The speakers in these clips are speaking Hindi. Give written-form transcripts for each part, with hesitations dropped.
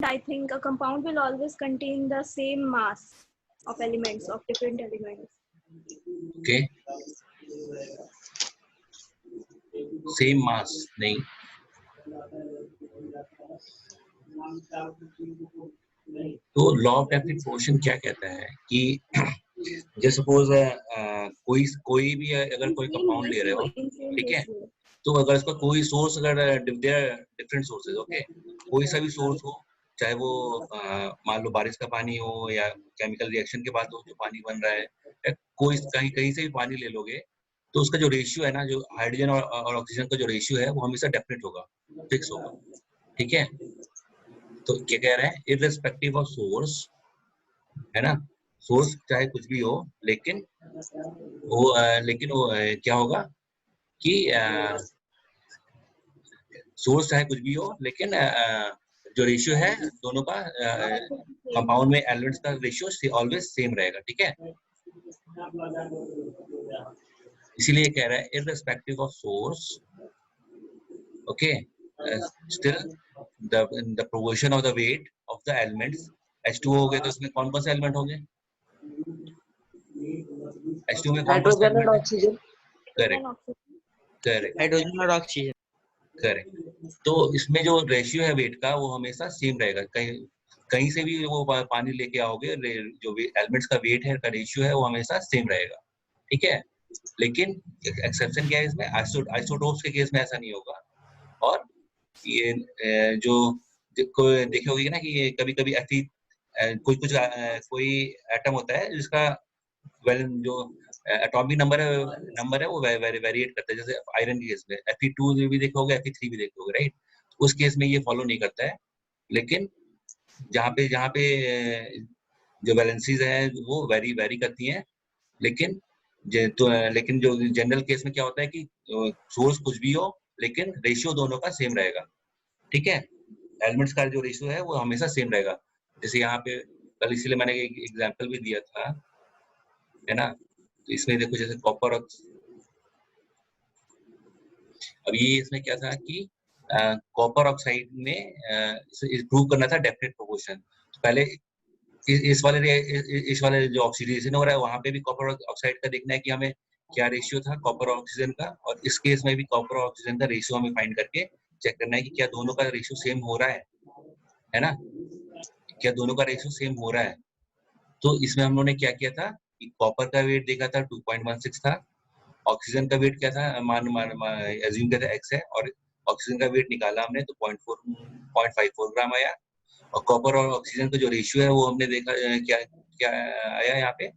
I think a compound will always contain the same mass of elements, of different elements. Okay. Same mass नहीं. तो लॉ ऑफ डेफिनेट प्रोपोर्शन क्या कहता है कि जैसे सपोज कोई भी अगर कोई कंपाउंड ले रहे हो, ठीक है, तो अगर इसका कोई सोर्स अगर डिफरेंट सोर्सेज, ओके, कोई सा भी सोर्स हो, चाहे वो मान लो बारिश का पानी हो या केमिकल रिएक्शन के बाद जो पानी बन रहा है, या कोई कहीं से भी पानी ले लोगे, तो उसका जो रेशियो है ना, जो हाइड्रोजन और ऑक्सीजन का जो रेशियो है वो हमेशा डेफिनेट होगा, फिक्स होगा, ठीक है. तो क्या कह रहे हैं, इररिस्पेक्टिव ऑफ सोर्स, है ना, सोर्स चाहे कुछ भी हो, लेकिन वो क्या होगा कि सोर्स चाहे कुछ भी हो, लेकिन जो रेशियो है दोनों का कंपाउंड में एलिमेंट्स का रेशियो ऑलवेज सेम रहेगा, ठीक है. इसीलिए कह रहा है irrespective of source, okay, still the proportion of the weight of the elements, H2O हो गए तो इसमें कौन कौन से एलिमेंट होंगे, H2O में कौन कौन से हाइड्रोजन और ऑक्सीजन. करेक्ट हाइड्रोजन और ऑक्सीजन. करेक्ट. तो इसमें जो रेशियो है वेट का वो हमेशा सेम रहेगा, कहीं से भी वो पानी लेके आओगे, जो एलिमेंट्स का वेट है, का रेशियो है, वो हमेशा सेम रहेगा, ठीक है. लेकिन एक्सेप्शन क्या है इसमें, आइसोटोप्स के केस में ऐसा नहीं होगा. और ये जो देखे होगी ना कि कभी कभी ऐसी कोई एटम होता है जिसका जो एटॉमिक नंबर है वो वेरिएट करता है, जैसे आयरन के केस में Fe2 भी देखोगे, Fe3 भी देखोगे, राइट. उस केस में ये फॉलो नहीं करता है, लेकिन जहाँ पे जो वैलेंसीज है वो वेरी करती हैं, लेकिन जो जनरल केस में क्या होता है कि सोर्स कुछ भी हो, लेकिन रेशियो दोनों का सेम रहेगा, ठीक है. एलिमेंट्स का जो रेशियो है वो हमेशा सेम रहेगा. जैसे यहाँ पे कल इसीलिए मैंने एक एग्जांपल भी दिया था, है ना. तो इसमें देखो जैसे कॉपर, अब ये इसमें क्या था कि कॉपर ऑक्साइड में प्रूव करना था डेफिनेट प्रोपोर्शन. तो पहले इस वाले जो ऑक्सीडेशन हो रहा है वहां पे भी कॉपर ऑक्साइड का देखना है कि हमें क्या रेशियो था कॉपर और ऑक्सीजन का, और इस केस में भी कॉपर और ऑक्सीजन का रेशियो हमें फाइंड करके चेक करना है कि क्या दोनों का रेशियो सेम हो रहा है ना, क्या दोनों का रेशियो सेम हो रहा है. तो इसमें हम लोगों ने क्या किया था कि कॉपर का वेट देखा था 2.16 था, ऑक्सीजन का वेट क्या था, एज्यूम किया था x है, और ऑक्सीजन का वेट निकाला हमने तो 0.54 ग्राम आया. और कॉपर और ऑक्सीजन का जो रेशियो है वो हमने देखा क्या आया यहाँ पे,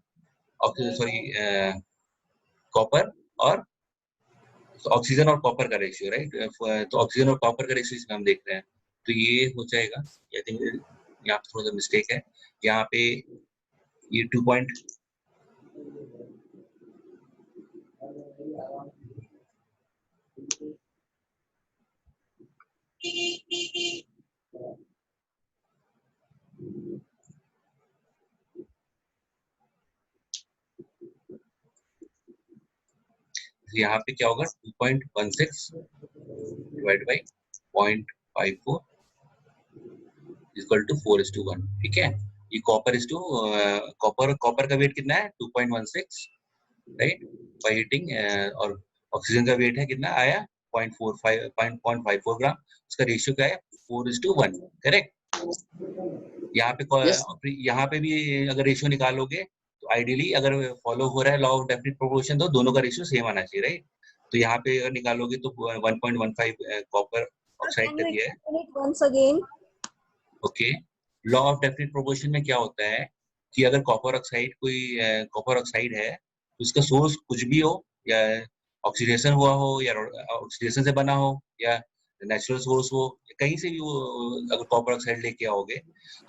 कॉपर और ऑक्सीजन और कॉपर का रेशियो, राइट. तो ऑक्सीजन और कॉपर का रेशियो इसमें हम देख रहे हैं, तो ये हो जाएगा. आई थिंक यहाँ पे थोड़ा सा मिस्टेक है, यहाँ पे ये 2 पॉइंट यहाँ पे क्या होगा, 2.16 डिवाइड बाई 0.54 इक्वल टू 4:1, ठीक है. ये कॉपर का वेट कितना है 2.16, राइट, बाय हीटिंग, और ऑक्सीजन का वेट है कितना आया 0.54 ग्राम, उसका रेशियो क्या है 4:1, करेक्ट. यहाँ पे भी अगर रेशियो निकालोगे तो आइडियली अगर फॉलो हो रहा है लॉ ऑफ डेफिनेट प्रोपोर्शन तो दोनों का रेशियो सेम आना चाहिए, राइट. तो यहाँ पे अगर निकालोगे तो 1.15 कॉपर ऑक्साइड का दिया है. Okay, law of definite proportion में क्या होता है कि अगर कॉपर ऑक्साइड है तो उसका सोर्स कुछ भी हो, या ऑक्सीडेशन हुआ हो, या ऑक्सीडेशन से बना हो, या नेचुरल सोर्स हो, कहीं से भी वो अगर कॉपर ऑक्साइड लेके आओगे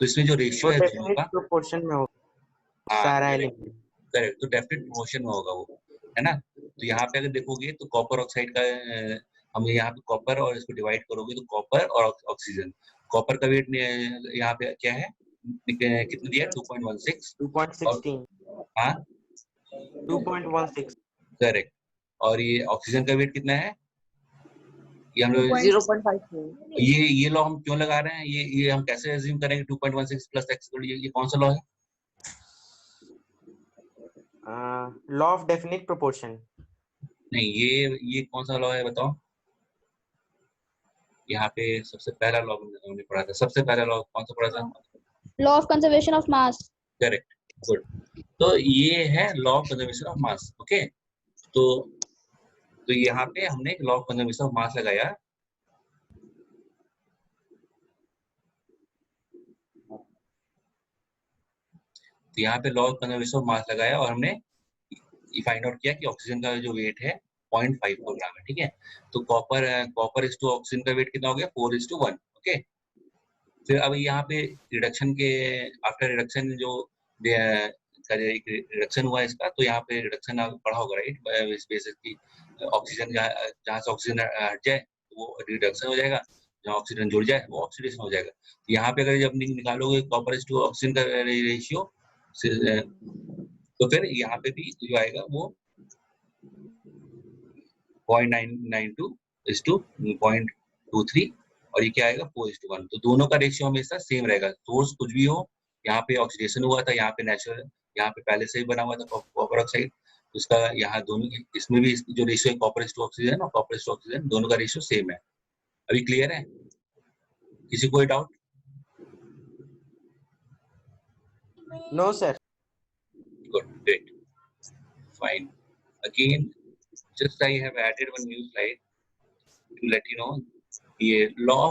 तो इसमें जो रेशियो है दोनों का प्रोपोर्शन में होगा सारा एलिमेंट, करेक्ट. तो डेफिनेट प्रोपोर्शन में होगा वो, है ना. तो यहाँ पे अगर देखोगे तो कॉपर ऑक्साइड का हम यहाँ पे कॉपर और इसको डिवाइड करोगे तो कॉपर और ऑक्सीजन, कॉपर का वेट यहाँ पे क्या है, कितना दिया है 2.16, हाँ 2.16, करेक्ट. और ये ऑक्सीजन का वेट कितना है ये हम लोग 0.54 ये लॉ हम क्यों लगा रहे हैं, ये हम कैसे एज्यूम करेंगे 2.16 प्लस एक्स, ये कौन सा लॉ है? Law of definite proportion. नहीं, ये कौन सा लॉ है बताओ? यहाँ पे सबसे पहला लॉ हमने पढ़ा था, सबसे पहला लॉ कौन सा पढ़ा था? Law of conservation of mass. Correct, good. तो ये है law of conservation of mass. Okay, तो यहाँ पे हमने law of conservation of mass लगाया। तो यहाँ पे law of conservation of mass लगाया और हमने फाइंड आउट किया कि ऑक्सीजन का जो वेट है 0.54 ग्राम है। ठीक है, तो कॉपर इज टू ऑक्सीजन का वेट कितना हो गया? 4:1। ओके, फिर अब यहाँ पे रिडक्शन के आफ्टर रिडक्शन जो रिडक्शन हुआ इसका, तो यहाँ पे रिडक्शन पढ़ा होगा राइट, इस बेसिस की ऑक्सीजन जहाँ से ऑक्सीजन हट जाए वो रिडक्शन हो जाएगा, जहाँ ऑक्सीजन जुड़ जाए वो ऑक्सीडेशन हो जाएगा। यहाँ पे अगर जब निकालोगे कॉपर इज टू ऑक्सीजन का रेशियो, तो फिर यहाँ पे भी जो आएगा वो 0.992 is to 0.23 और ये क्या आएगा 4:1। तो दोनों का रेशियो हमेशा सेम रहेगा। सोर्स कुछ भी हो, यहाँ पे ऑक्सीडेशन हुआ था, यहाँ पे नेचुरल, यहाँ पे पहले से ही बना हुआ था कॉपर ऑक्साइड, उसका यहाँ दोनों इसमें भी जो रेशियो है कॉपर इज टू ऑक्सीजन और कॉपर इज टू ऑक्सीजन, दोनों का रेशियो सेम है। अभी क्लियर है? किसी कोई doubt? No sir. Good, great, fine. Again, just I have added one new slide to let you know ये law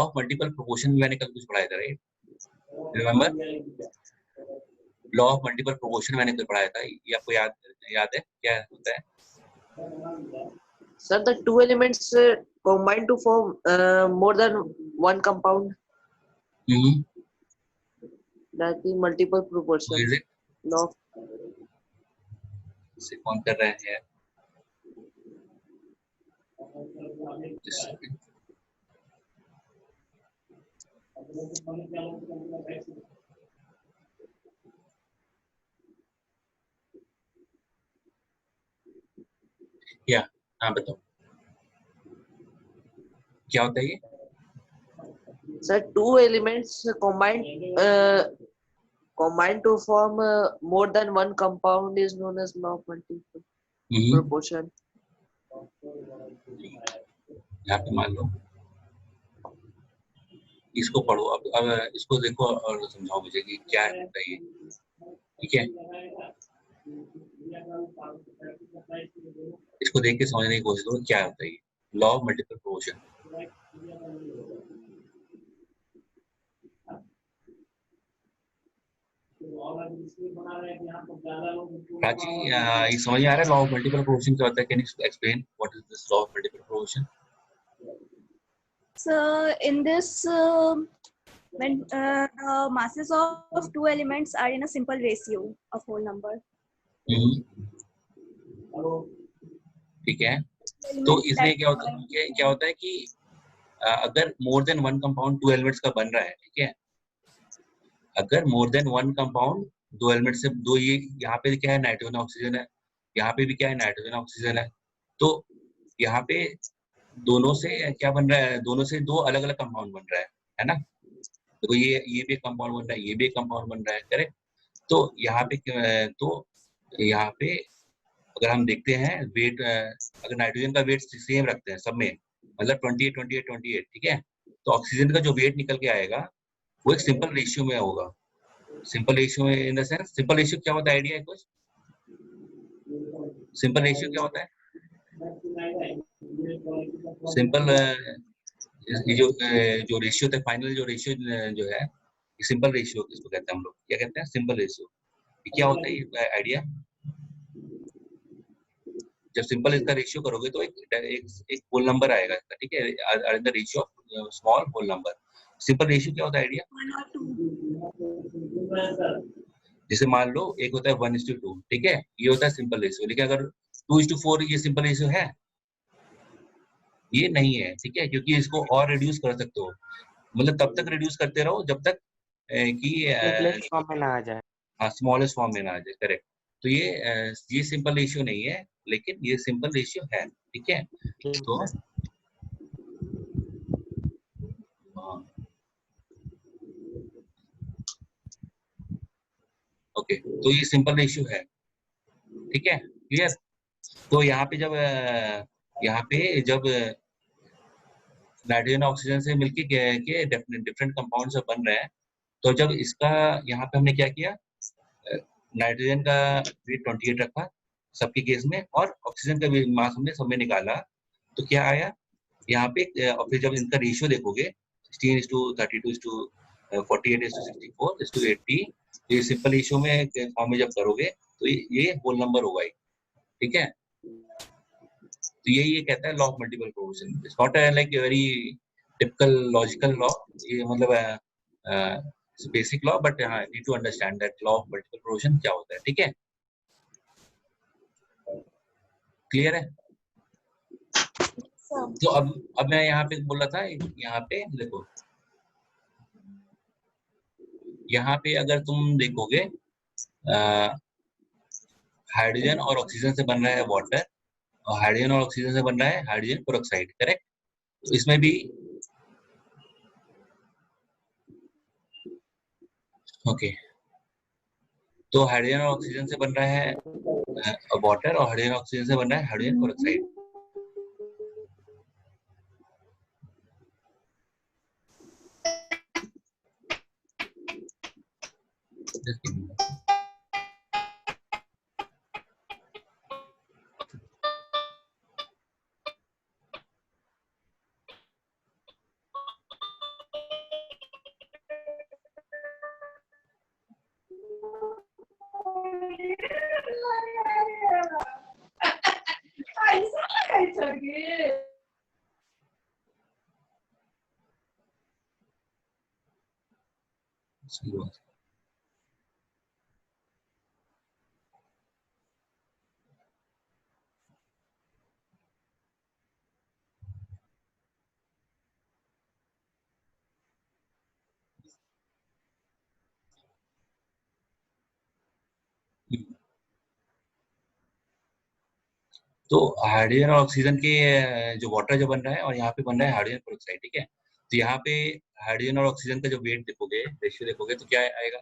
of multiple proportion मैंने कल कुछ पढ़ाया था right? Remember? Law of multiple proportion मैंने कल पढ़ाया था, ये आपको याद है क्या होता है? Sir, the two elements combine to form more than one compound. That is multiple proportion. Is it? Law. इसे कौन कर रहे हैं? क्या? हाँ बताओ क्या होता है ये? Sir, two elements combine to form more than one compound is known as law of multiple proportion. यहाँ पे मान लो इसको पढ़ो, अब इसको देखो और समझाओ मुझे कि क्या होता है ये। ठीक है, इसको देख के समझने की कोशिश करो क्या होता है ये law of multiple proportion. Prachi, ये समझ में आ रहा है लॉ ऑफ मल्टीपल प्रोपोर्शन क्या होता है? Can you explain what is this law of multiple proportion? So in this, when masses of two elements are in a simple ratio of whole number. ठीक है, तो इसमें क्या होता है कि अगर more than one compound two elements का बन रहा है, ठीक है, अगर मोर देन वन कंपाउंड दो एलिमेंट से दो, ये यहाँ पे क्या है नाइट्रोजन ऑक्सीजन है, यहाँ पे भी क्या है नाइट्रोजन ऑक्सीजन है, तो यहाँ पे दोनों से क्या बन रहा है? दोनों से दो अलग अलग कंपाउंड बन रहा है ना? तो ये भी कंपाउंड बन रहा है, ये भी कंपाउंड बन रहा है, करेक्ट? तो यहाँ पे अगर हम देखते हैं वेट, अगर नाइट्रोजन का वेट सेम रखते हैं सब में, मतलब 28, ठीक है, तो ऑक्सीजन का जो वेट निकल के आएगा वो एक सिंपल रेशियो में होगा। सिंपल रेशियो में in the sense, simple ratio क्या होता है? आइडिया है कुछ? सिंपल रेशियो क्या होता है? सिंपल जो रेशियो होता है, फाइनल जो रेशियो जो है, सिंपल रेशियो किसको कहते हैं हम लोग? क्या कहते हैं? Simple ratio. क्या होता है ये आइडिया? जब सिंपल इसका रेशियो करोगे तो एक होल नंबर आएगा इसका, ठीक है, the ratio of small whole number. Simple ratio क्या होता है? आइडिया? जैसे मान लो एक होता है 1:2, ठीक है, ये होता है सिंपल रेशियो। लेकिन अगर 2:4 ये सिंपल रेशियो है? ये नहीं है, ठीक है, क्योंकि इसको और रिड्यूस कर सकते हो, मतलब तब तक रिड्यूस करते रहो जब तक कि स्मॉलेस्ट फॉर्म में ना आ जाए। हाँ, स्मॉलेस्ट फॉर्म में ना आ जाए, करेक्ट। तो ये सिंपल रेशियो नहीं है, लेकिन ये सिंपल रेशियो है, ठीक है। तो ओके, तो ये सिंपल रेशियो है, ठीक है, क्लियर। तो यहाँ पे जब नाइट्रोजन ऑक्सीजन से मिलके के डिफरेंट कंपाउंड सब बन रहे हैं, तो जब इसका यहाँ पे हमने क्या किया, नाइट्रोजन का वेट 28 रखा सबके केस में, और ऑक्सीजन का मास हमने सब में निकाला, तो क्या आया यहाँ पे, और फिर जब इनका रेशियो देखोगे 16:32:48:64:80, ये सिंपल रेशियो में फॉर्म में जब करोगे तो ये होल नंबर होगा, ठीक है। तो ये कहता है law of multiple proportion. It's not like very typical logical law, ये मतलब बेसिक लॉ, बट हाँ, need to understand that law of multiple proportion क्या होता है, ठीक है, क्लियर है। तो अब मैं यहाँ पे बोल रहा था, यहाँ पे देखो, यहाँ पे अगर तुम देखोगे हाइड्रोजन और ऑक्सीजन से बन रहा है वाटर, और हाइड्रोजन और ऑक्सीजन से बन रहा है हाइड्रोजन पेरोक्साइड, करेक्ट। तो इसमें भी ओके, तो हाइड्रोजन और ऑक्सीजन से बन रहा है वाटर, और हाइड्रोजन ऑक्सीजन से बन रहा है हाइड्रोजन पेरोक्साइड। तो हाइड्रोजन और ऑक्सीजन के जो वाटर जो बन रहा है, और यहाँ पे बन रहा है हाइड्रोजन पेरोक्साइड, ठीक है। तो यहाँ पे हाइड्रोजन और ऑक्सीजन का जो वेट देखोगे, रेशियो देखोगे, तो क्या आएगा,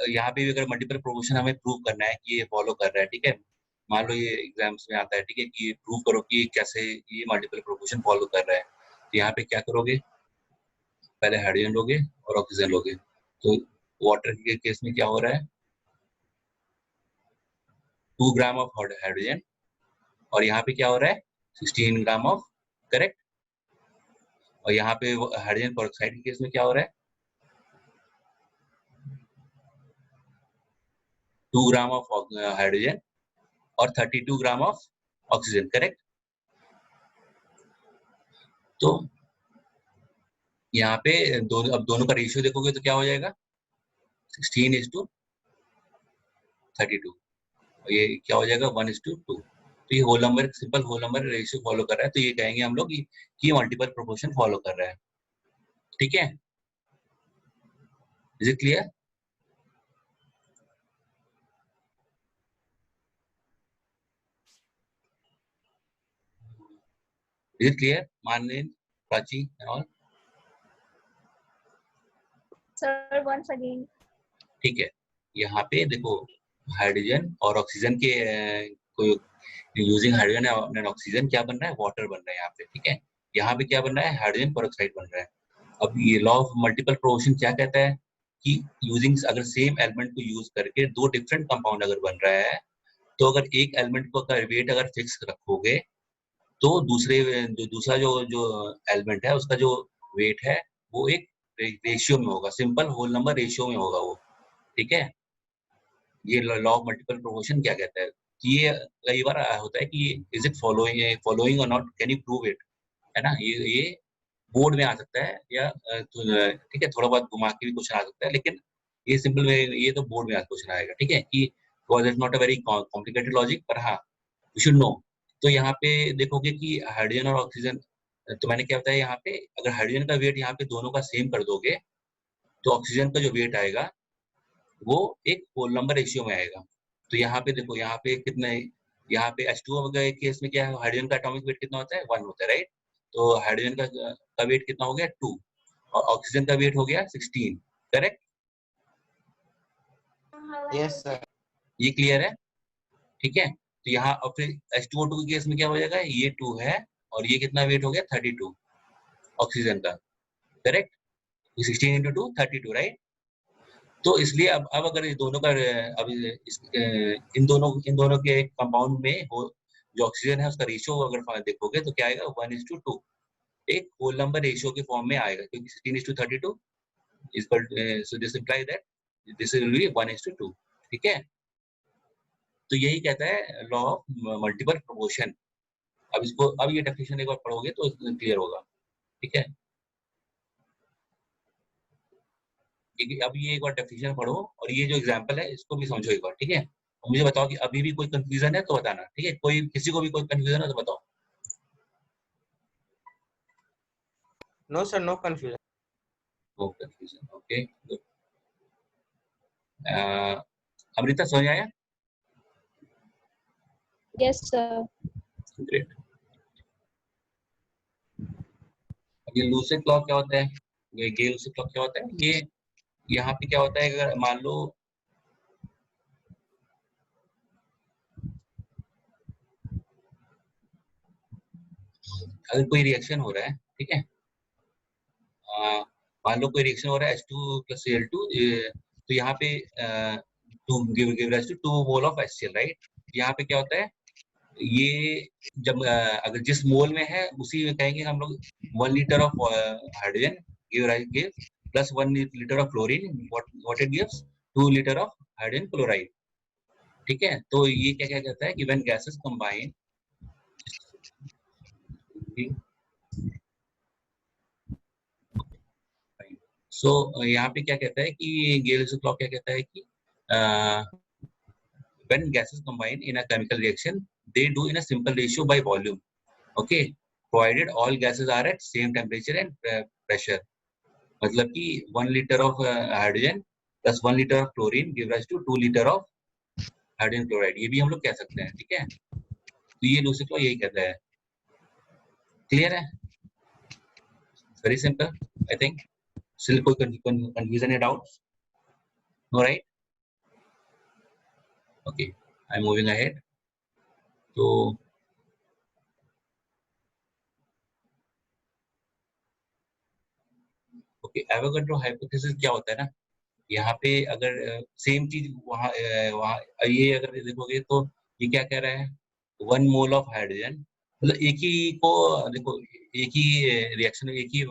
यहाँ पे भी अगर मल्टीपल प्रोपोर्शन हमें प्रूव करना है कि ये फॉलो कर रहा है, ठीक है, मान लो ये एग्जाम्स में आता है, ठीक है, कि प्रूव करो कि कैसे ये मल्टीपल प्रोपोर्शन फॉलो कर रहा है। तो यहाँ पे क्या करोगे, पहले हाइड्रोजन लोगे और ऑक्सीजन लोगे। तो वाटर के केस में क्या हो रहा है, 2 ग्राम ऑफ हाइड्रोजन, और यहाँ पे क्या हो रहा है, 16 ग्राम ऑफ, करेक्ट। और यहाँ पे हाइड्रोजन पेरोक्साइड के केस में क्या हो रहा है, 2 ग्राम ऑफ हाइड्रोजन और 32 ग्राम ऑफ ऑक्सीजन, करेक्ट। तो यहाँ पे अब दोनों का रेशियो देखोगे तो क्या हो जाएगा, 16:32, और ये क्या हो जाएगा, 1:2। तो ये whole number, simple whole number ratio follow कर रहा है, तो ये कहेंगे हम लोग कि मल्टीपल प्रोपोर्शन फॉलो कर रहा है, ठीक है। Is it clear? Is it clear, माननीय Prachi and all? Sir, once again. ठीक है, यहाँ पे देखो हाइड्रोजन और ऑक्सीजन के यूजिंग हाइड्रोजन एंड ऑक्सीजन क्या बन रहा है, वाटर बन रहा है यहाँ पे, ठीक है। यहाँ पे क्या बन रहा है, हाइड्रोजन पेरोक्साइड बन रहा है। अब ये लॉ ऑफ मल्टीपल प्रोपोर्शन क्या कहता है कि यूजिंग, अगर सेम एलिमेंट को यूज करके दो डिफरेंट कंपाउंड अगर बन रहा है, तो अगर एक एलिमेंट को वेट अगर फिक्स रखोगे, तो दूसरा जो एलिमेंट है उसका जो वेट है वो एक रेशियो में होगा, सिंपल होल नंबर रेशियो में होगा वो, ठीक है। ये लॉ ऑफ मल्टीपल प्रोपोर्शन क्या कहता है कि ये कई बार होता है कि इज इट फॉलोइंग और not, can you prove it, है ना। ये बोर्ड में आ सकता है, या ठीक है, थोड़ा बहुत घुमा के भी क्वेश्चन आ सकता है, लेकिन ये सिंपल में, ये तो बोर्ड में क्वेश्चन आएगा, ठीक है, कि because it's not a very complicated logic, पर हाँ यू शुड नो। तो यहाँ पे देखोगे कि हाइड्रोजन और ऑक्सीजन, तो मैंने क्या बताया, यहाँ पे अगर हाइड्रोजन का वेट यहाँ पे दोनों का सेम कर दोगे, तो ऑक्सीजन का जो वेट आएगा वो एक होल नंबर रेशियो में आएगा। तो यहाँ पे देखो, यहाँ पे कितने, यहाँ पे H2O वगैरह के केस में क्या है, हाइड्रोजन का एटॉमिक वेट कितना होता है, 1 होता है, राइट। तो हाइड्रोजन का वेट कितना हो गया, 2, और ऑक्सीजन का वेट हो गया 16, करेक्ट। Yes, sir. ये क्लियर है, ठीक है। तो यहाँ और फिर H2O2 के केस में क्या हो जाएगा, ये 2 है और ये कितना वेट हो गया, 32 ऑक्सीजन का, करेक्ट। 16 into 2 32, right. तो इसलिए अब अगर ये दोनों का अब इन दोनों के कंपाउंड में हो जो ऑक्सीजन है उसका रेशियो अगर देखोगे तो क्या आएगा, 1:2, एक होल नंबर रेशियो के फॉर्म में आएगा, क्योंकि 16:32 is equal, so this imply that this will be 1:2, ठीक है। तो यही कहता है लॉ ऑफ मल्टीपल प्रोपोर्शन। अब इसको, अब ये डेफिनेशन एक बार पढ़ोगे तो क्लियर होगा, ठीक है। अब ये एक बार डेफिनेशन पढ़ो और ये जो एग्जांपल है इसको भी समझो एक बार, ठीक है। और मुझे बताओ कि अभी भी कोई कंफ्यूजन है तो बताना, ठीक है। कोई किसी को भी कोई कंफ्यूजन है तो बताओ। No, sir, no confusion. No confusion, okay good. Amrita समझ आया? Yes, sir. ग्रेट। अब ये लूसेंट क्लॉक क्या होता है, ये गे लूसेंट क्लॉक क्या होता है, ये यहाँ पे क्या होता है, अगर मान लो अगर कोई रिएक्शन हो रहा है, ठीक है, मान लो कोई रिएक्शन हो रहा है H2 + Cl2, तो यहाँ पे to give rise to 2 mole of HCl, right. यहाँ पे क्या होता है, ये जब अगर जिस मोल में है उसी में कहेंगे हम लोग 1 litre of hydrogen give plus 1 litre of chlorine, what it gives, 2 litre of hydrogen chloride, ठीक है। तो ये क्या क्या कहता है कि व्हेन गैसेस कंबाइन, सो यहाँ पे क्या कहता है कि गेल्स लॉ क्या कहता है कि when gases combine in a chemical reaction they do in a simple ratio by volume, okay, provided all gases are at same temperature and pressure। मतलब कि 1 litre of hydrogen plus 1 litre of chlorine give rise to 2 litre of hydrogen chloride, ये भी हम लोग कह सकते हैं, ठीक है। तो ये लूसेंट लॉ यही कहता है, क्लियर है, very simple. I think still कोई कंफ्यूजन या doubts, no, right, okay, I am moving ahead. तो ओके, एवोगाड्रो हाइपोथेसिस क्या होता है ना, यहाँ पे अगर सेम चीज वहाँ वहाँ ये अगर देखोगे तो ये क्या कह रहा है, 1 मोल ऑफ हाइड्रोजन, मतलब एक ही को देखो, एक ही रिएक्शन, एक ही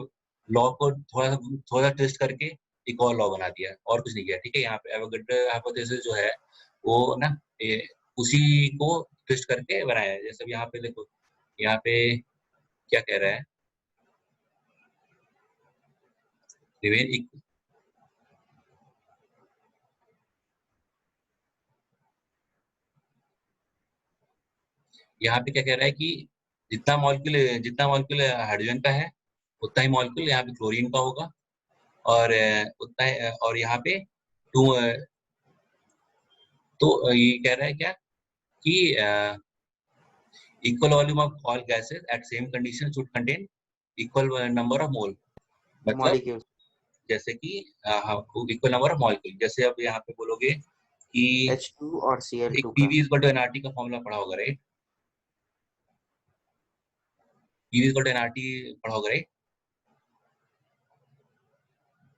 लॉ को थोड़ा ट्विस्ट करके एक और लॉ बना दिया और कुछ नहीं किया, ठीक है। यहाँ पे एवोगाड्रो हाइपोथेसिस जो है वो ना उसी को ट्विस्ट करके बनाया है। जैसे यहाँ पे देखो, यहाँ पे क्या कह रहा है, यहाँ पे क्या कह रहा है कि जितना मॉलिक्यूल हाइड्रोजन का है उतना ही मॉलिक्यूल यहाँ पे क्लोरीन का होगा, और उतना और यहाँ पे टू, तो ये कह रहा है क्या कि equal volume of all gases at same condition should contain equal number of mole, मतलब Molecules. जैसे कि इक्वल नंबर ऑफ मॉलिक्यूल। जैसे अब यहाँ पे बोलोगे कि H2 और एक Cl2 का. PV = nRT का फॉर्मूला पढ़ा होगा, राइट, PV = nRT पढ़ा होगा, राइट,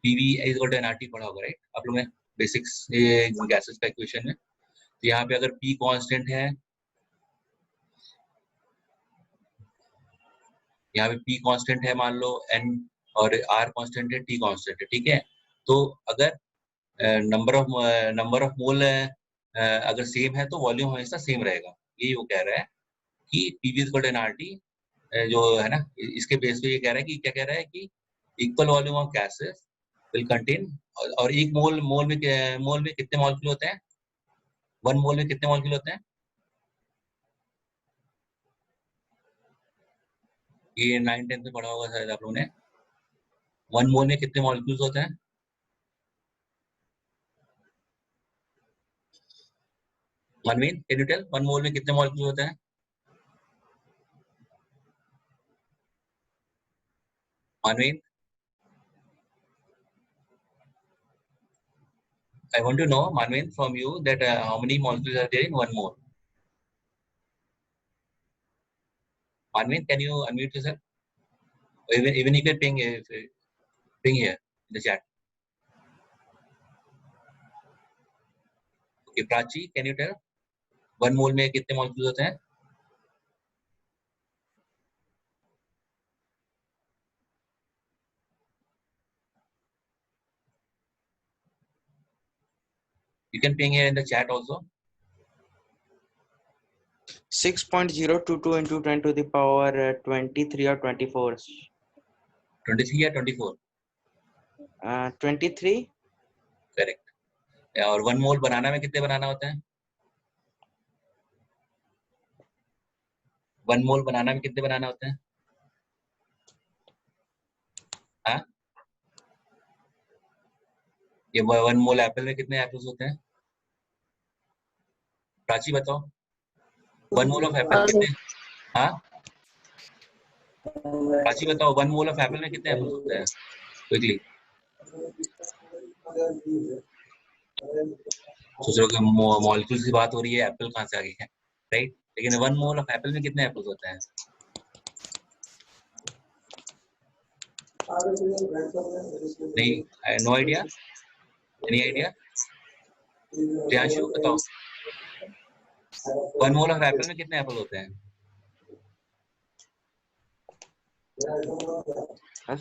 PV = nRT पढ़ा होगा, राइट, आप लोगों ने बेसिक्स गैसेस का इक्वेशन में। तो यहाँ पे अगर P कांस्टेंट है, यहाँ पे P कांस्टेंट है मान लो, N और R कांस्टेंट है, T कांस्टेंट है, ठीक है। तो अगर नंबर ऑफ मोल अगर सेम है तो वॉल्यूम हमेशा सेम रहेगा, यही वो कह रहा है कि PV = nRT, जो है ना, इसके बेस पे ये कह रहा है कि क्या कह रहा है कि equal volume of gases will contain, और एक मोल में कितने मॉलिक्यूल होते हैं, 1 मोल में कितने मॉलिक्यूल होते हैं, ये 9-10 में पढ़ा होगा शायद आप लोगों ने। 1 मोल में कितने मॉलिक्यूल्स होते हैं, मानवीन कैन यू टेल 1 मोल में कितने मॉलिक्यूल होते हैं? Manveen, I want to know, Manvin, from you that how many molecules are there in 1 mole? Manvin, can you unmute yourself? Or even you can ping here in the chat. Okay, Prachi, can you tell 1 mole में कितने molecules होते हैं? You can ping here in the chat also. 6.022 into 10 to the power 23 or 24. 23 या 24? 23. Correct. और 1 mole बनाना में कितने बनाना होते हैं? 1 mole बनाना में कितने बनाना होते हैं? हाँ? ये 1 mole एप्पल में कितने एप्पल्स होते हैं? प्राची बताओ 1 mole of apple कितने? हाँ? प्राची बताओ 1 mole of apple में कितने एप्पल्स होते हैं? क्विकली सोच रहे हो कि मॉलिक्यूल्स की बात हो रही है, एप्पल कहाँ से आ गई है, राइट? लेकिन 1 मोल ऑफ एप्पल में कितने एप्पल्स होते हैं? नहीं, no idea, any idea? Priyanshu बताओ 1 मोल ऑफ एप्पल में कितने एप्पल होते हैं?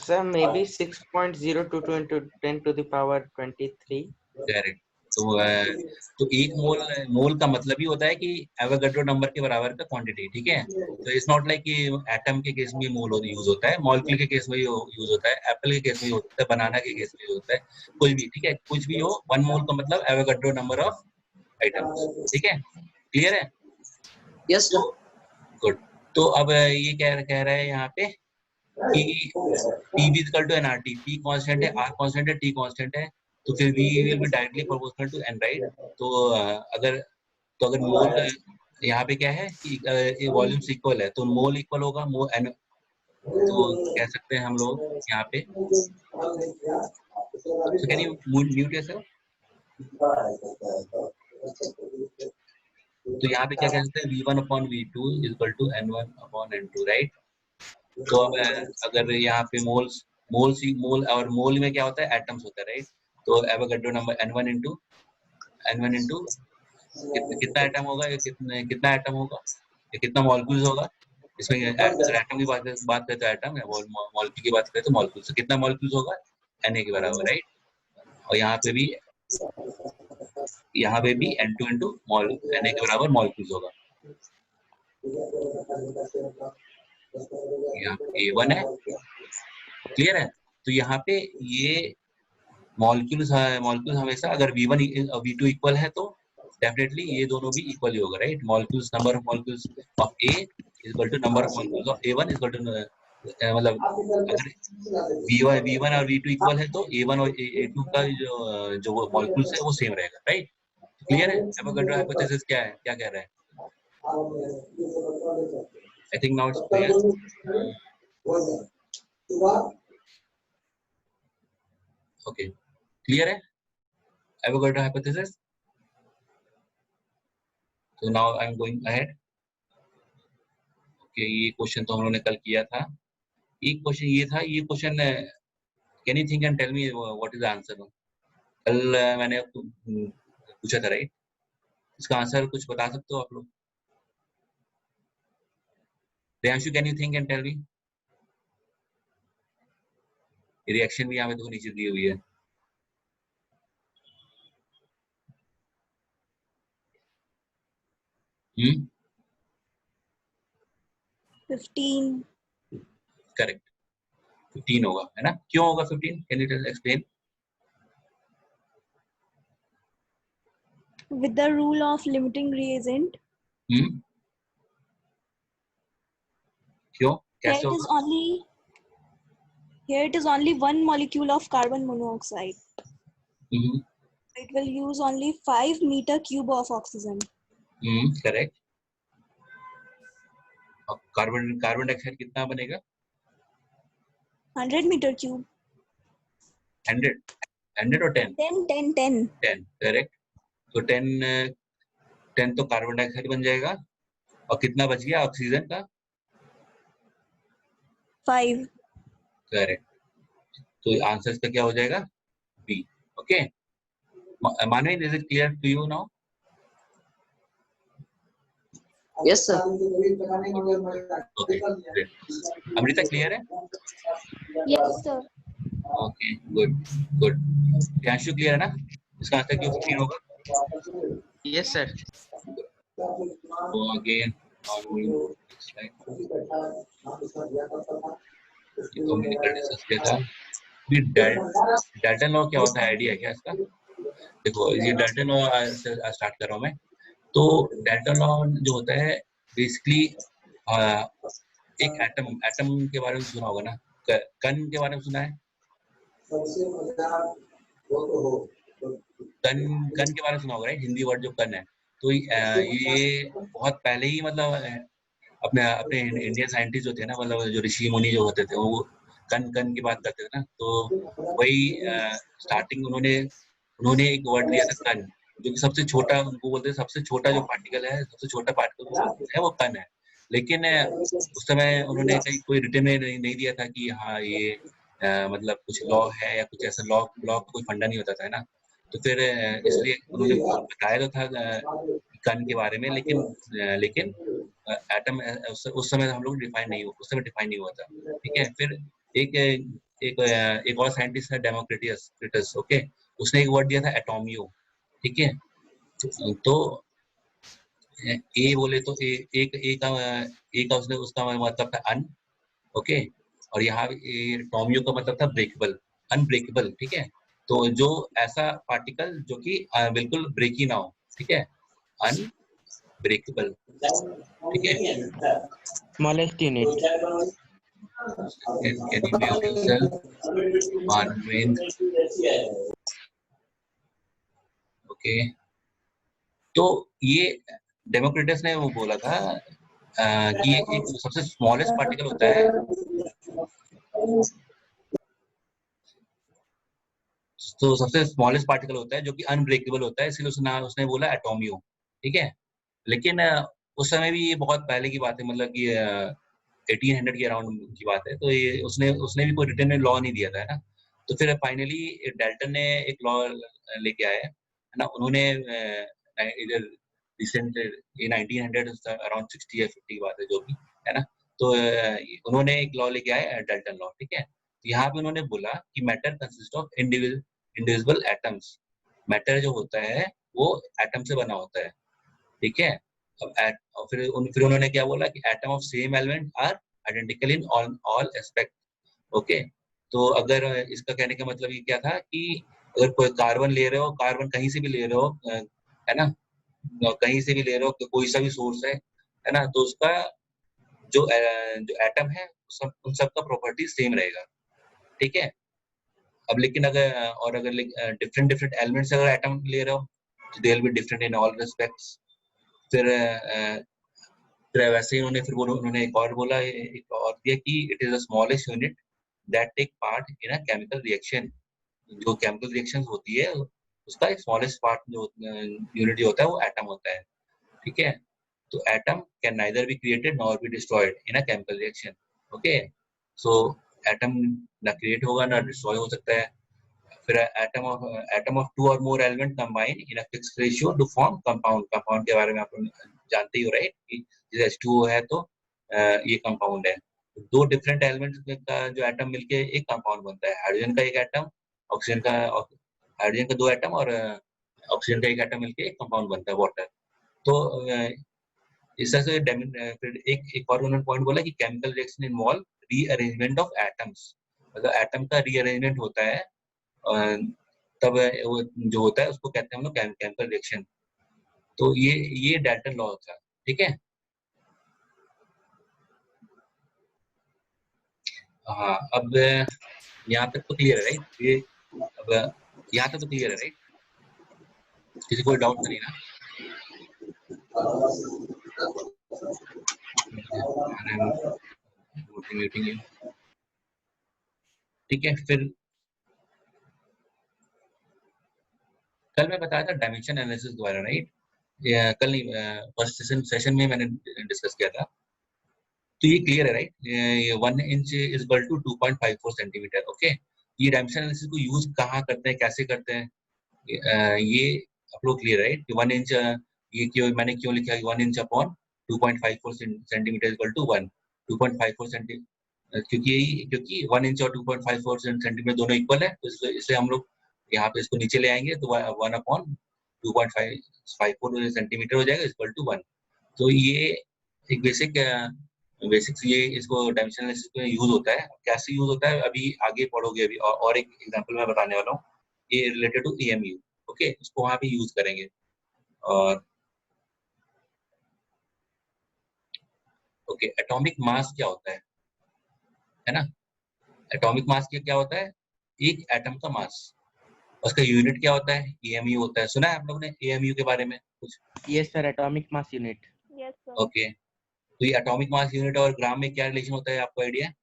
Sir, maybe 6.022 into 10 to the power 23. Correct. तो एक मोल का मतलब ही होता है कि एवोगाड्रो नंबर के बराबर का क्वांटिटी, ठीक है? तो इट्स नॉट लाइक कि एटम के केस में मोल यूज होता है, मॉलिक्यूल के केस में यूज होता है, एप्पल के केस में होता है, बनाना के केस में होता है, कुछ भी, ठीक है? कुछ भी हो, 1 मोल का मतलब एवोगाड्रो नंबर ऑफ आइटम्स, ठीक है? क्लियर है? Yes sir. गुड। तो अब ये कह रहा है यहाँ पे कि P is equal to nRT, P constant है, R कांस्टेंट है, T कांस्टेंट है, तो फिर V will be directly proportional to N, right? तो अगर मोल यहाँ पे क्या है कि वॉल्यूम्स इक्वल है, तो मोल इक्वल होगा N, तो कह सकते हैं हम लोग यहाँ पे, so can you mute yourself? तो यहाँ पे क्या कह सकते हैं, V1 upon V2 is equal to N1 upon N2, right? तो अब अगर यहाँ पे मोल और मोल में क्या होता है, एटम्स होता है, राइट? तो एवोगाड्रो नंबर N1 into कितना एटम होगा, कितना एटम होगा, या कितना मॉलिक्यूल्स होगा इसमें? अगर एटम की बात करें तो एटम है, मॉलिक्यूल की बात करें तो मॉलिक्यूल, से कितना मॉलिक्यूल्स होगा, Na के बराबर, राइट? और यहाँ पे भी N2 into Na के बराबर मॉलिक्यूल्स होगा। यहाँ A1 है, क्लियर है? तो यहाँ पे ये मॉलिक्यूल्स हमेशा अगर V1 और V2 इक्वल है तो डेफिनेटली ये दोनों भी इक्वल ही होगा, right? Molecules, number of molecules of A is equal to number of molecules of A1 is equal to, मतलब अगर V1 और V2 इक्वल है तो A1 और A2 का जो मॉलिक्यूल्स है वो सेम रहेगा, राइट? क्लियर है? एवोगाड्रो हाइपोथेसिस क्या है, क्या कह रहा है? I think now it's clear. Okay, clear है Avogadro hypothesis? So now I'm going ahead. Okay, ये क्वेश्चन तो हम लोगों ने कल किया था। एक क्वेश्चन ये था, ये question can you think and tell me what is the answer? कल मैंने पूछा था, राइट? इसका आंसर कुछ बता सकते हो आप लोग? Priyanshu, can you think and tell me? Reaction भी यहाँ पे देखो नीचे दी हुई है। हम्म, 15. करेक्ट, 15 होगा, है ना? क्यों होगा 15? Can you explain? With the rule of limiting reagent, क्यों, here कैसे it is होगा? only one molecule of carbon monoxide. It will use only 5 meter cube of oxygen. Correct. और कार्बन डाइऑक्साइड कितना बनेगा? 100 meter cube. 100 और 10? 10. 10 करेक्ट। तो 10 तो कार्बन डाइऑक्साइड बन जाएगा, और कितना बच गया ऑक्सीजन का? 5. करेक्ट। तो आंसर इसका क्या हो जाएगा? B. Okay Manveen, is it clear to you now? Yes, sir. Okay great. Amrita clear है? Yes, sir. Okay good good. Priyanshu clear है ना? इसका आंसर क्यों 15 होगा? Yes, sir. So again, now moving to next slide. ये तो मैंने कल डिस्कस किया था। भी डाल्टन लॉ क्या होता है, आइडिया है क्या इसका? देखो ये डाल्टन लॉ से स्टार्ट कर रहा हूँ मैं। तो डाल्टन लॉ जो होता है बेसिकली एक एटम के बारे में सुना होगा ना, कण के बारे में सुना है? कण के बारे में सुना होगा, हिंदी वर्ड जो कण है। तो ये बहुत पहले ही मतलब अपने इंडियन साइंटिस्ट जो थे ना, मतलब जो ऋषि मुनि जो होते थे, वो कण की बात करते थे ना, तो वही स्टार्टिंग उन्होंने एक वर्ड दिया था कण, जो कि सबसे छोटा, उनको बोलते हैं सबसे छोटा जो पार्टिकल है, सबसे छोटा पार्टिकल है वो कण है। लेकिन उस समय उन्होंने कहीं कोई रिटन में नहीं दिया था कि हाँ ये मतलब कुछ लॉ है या कुछ ऐसा लॉ का कोई फंडा नहीं होता था, है ना। तो फिर इसलिए उन्होंने बताया तो था कण के बारे में, लेकिन एटम उस समय हम लोग उस समय डिफाइन नहीं हुआ था, ठीक है। फिर एक और साइंटिस्ट है डेमोक्रिटस, ओके, उसने एक वर्ड दिया था एटोमियो, ठीक है। तो ए बोले तो एक का उसने उसका मतलब था अन, ओके, और यहाँ टोमियो का मतलब था ब्रेकेबल, अनब्रेकेबल, ठीक है। तो जो ऐसा पार्टिकल जो कि बिल्कुल ब्रेक ही ना हो, ठीक है, अनब्रेकेबल, ठीक है। Smallest unit. Can you mute yourself? Manvin. Okay, तो ये डेमोक्रिटस ने वो बोला था कि एक सबसे स्मॉलेस्ट पार्टिकल होता है, तो सबसे स्मॉलेस्ट पार्टिकल होता है जो कि अनब्रेकेबल होता है, इसलिए उसने बोला एटोमियो, ठीक है। लेकिन उस समय भी ये बहुत पहले की बात है, मतलब कि 1800 के अराउंड की बात है। तो ये उसने भी कोई रिटन में लॉ नहीं दिया था, है ना। तो फिर फाइनली डाल्टन ने एक लॉ लेके आए, है ना। उन्होंने इधर रिसेंट ये 1900 अराउंड 60 या 50 की बात है जो भी, है ना। तो उन्होंने एक लॉ लेके आए डाल्टन लॉ, ठीक है। यहाँ पे उन्होंने बोला कि matter consist of individual atoms, matter जो होता है वो एटम से बना होता है, ठीक है। अब फिर उन्होंने क्या बोला कि atom of same element are identical in all aspect, okay. तो अगर इसका कहने का मतलब ये क्या था कि अगर कोई कार्बन ले रहे हो, कार्बन कहीं से भी ले रहे हो, है ना, कहीं से भी ले रहे हो, कोई सा भी सोर्स है ना, तो उसका जो एटम है उन सब का प्रॉपर्टी सेम रहेगा, ठीक है। अब लेकिन अगर डिफरेंट एलिमेंट्स अगर एटम ले रहे हो, तो they will be different in all respects. फिर वैसे ही उन्होंने एक और बोला, एक और दिया कि it is the smallest unit that take part in a chemical reaction. जो केमिकल रिएक्शन होती है उसका एक स्मॉलेस्ट पार्ट जो यूनिट जो होता है वो एटम होता है, ठीक है। तो atom can neither be created nor be destroyed in a chemical reaction, okay. So atom ना क्रिएट होगा ना डिस्ट्रॉय हो सकता है। फिर एटम ऑफ टू और मोर element combine in a fixed ratio two form compound. Compound के बारे में आप जानते ही हो, राइट, कि जैसे H2O है तो ये कंपाउंड है। दो डिफरेंट एलिमेंट्स का जो एटम मिलके एक कंपाउंड बनता है। हाइड्रोजन का एक एटम, ऑक्सीजन का, हाइड्रोजन का 2 एटम और ऑक्सीजन का एक एटम मिलके एक कंपाउंड बनता है वाटर। तो इस तरह से फिर एक और उन्होंने पॉइंट बोला कि chemical reaction involve rearrangement of atoms, मतलब एटम का रीअरेंजमेंट होता है, तब वो जो होता है उसको कहते हैं हम लोग केमिकल रिएक्शन। तो ये डाल्टन लॉ था, ठीक है। हाँ, अब यहाँ तक तो क्लियर है, राइट? ये अब यहाँ तक तो क्लियर है, राइट? किसी कोई डाउट तो नहीं ना? मोटिवेटिंग यू, ठीक है। फिर कल मैं बताया था डायमेंशन एनालिसिस द्वारा, राइट? कल नहीं, फर्स्ट सेशन में मैंने डिस्कस किया था। तो ये क्लियर है, right? 1 inch is equal to 2.54 centimetre. Okay, ये डायमेंशन एनालिसिस को यूज कहाँ करते हैं, कैसे करते हैं, ये आप लोग क्लियर, राइट? कि 1 इंच, ये क्यों मैंने क्यों लिखा है 1 inch upon 2.54 centimetre equal to 1, 2.54 centimetre, क्योंकि 1 इंच और 2.54 सेंटीमीटर दोनों इक्वल है, तो इसलिए हम लोग यहाँ पे इसको नीचे ले आएंगे तो 1 अपॉन 2.54 सेंटीमीटर हो जाएगा इक्वल टू 1। तो ये एक बेसिक्स ये इसको डायमेंशन एनालिसिस में यूज होता है। कैसे यूज होता है अभी आगे पढ़ोगे अभी, और एक एग्जांपल मैं बताने वाला हूँ, ये रिलेटेड टू EMU। ओके, उसको वहां पे यूज करेंगे। और ओके, एटॉमिक मास क्या होता है ना? एटॉमिक मास क्या होता है? एक एटम का मास, उसका यूनिट क्या होता है? EMU होता है। सुना है आप लोगों ने EMU के बारे में कुछ? Yes sir, atomic mass unit. Yes, sir. Okay, तो ये एटॉमिक मास यूनिट और ग्राम में क्या रिलेशन होता है, आपको आइडिया है?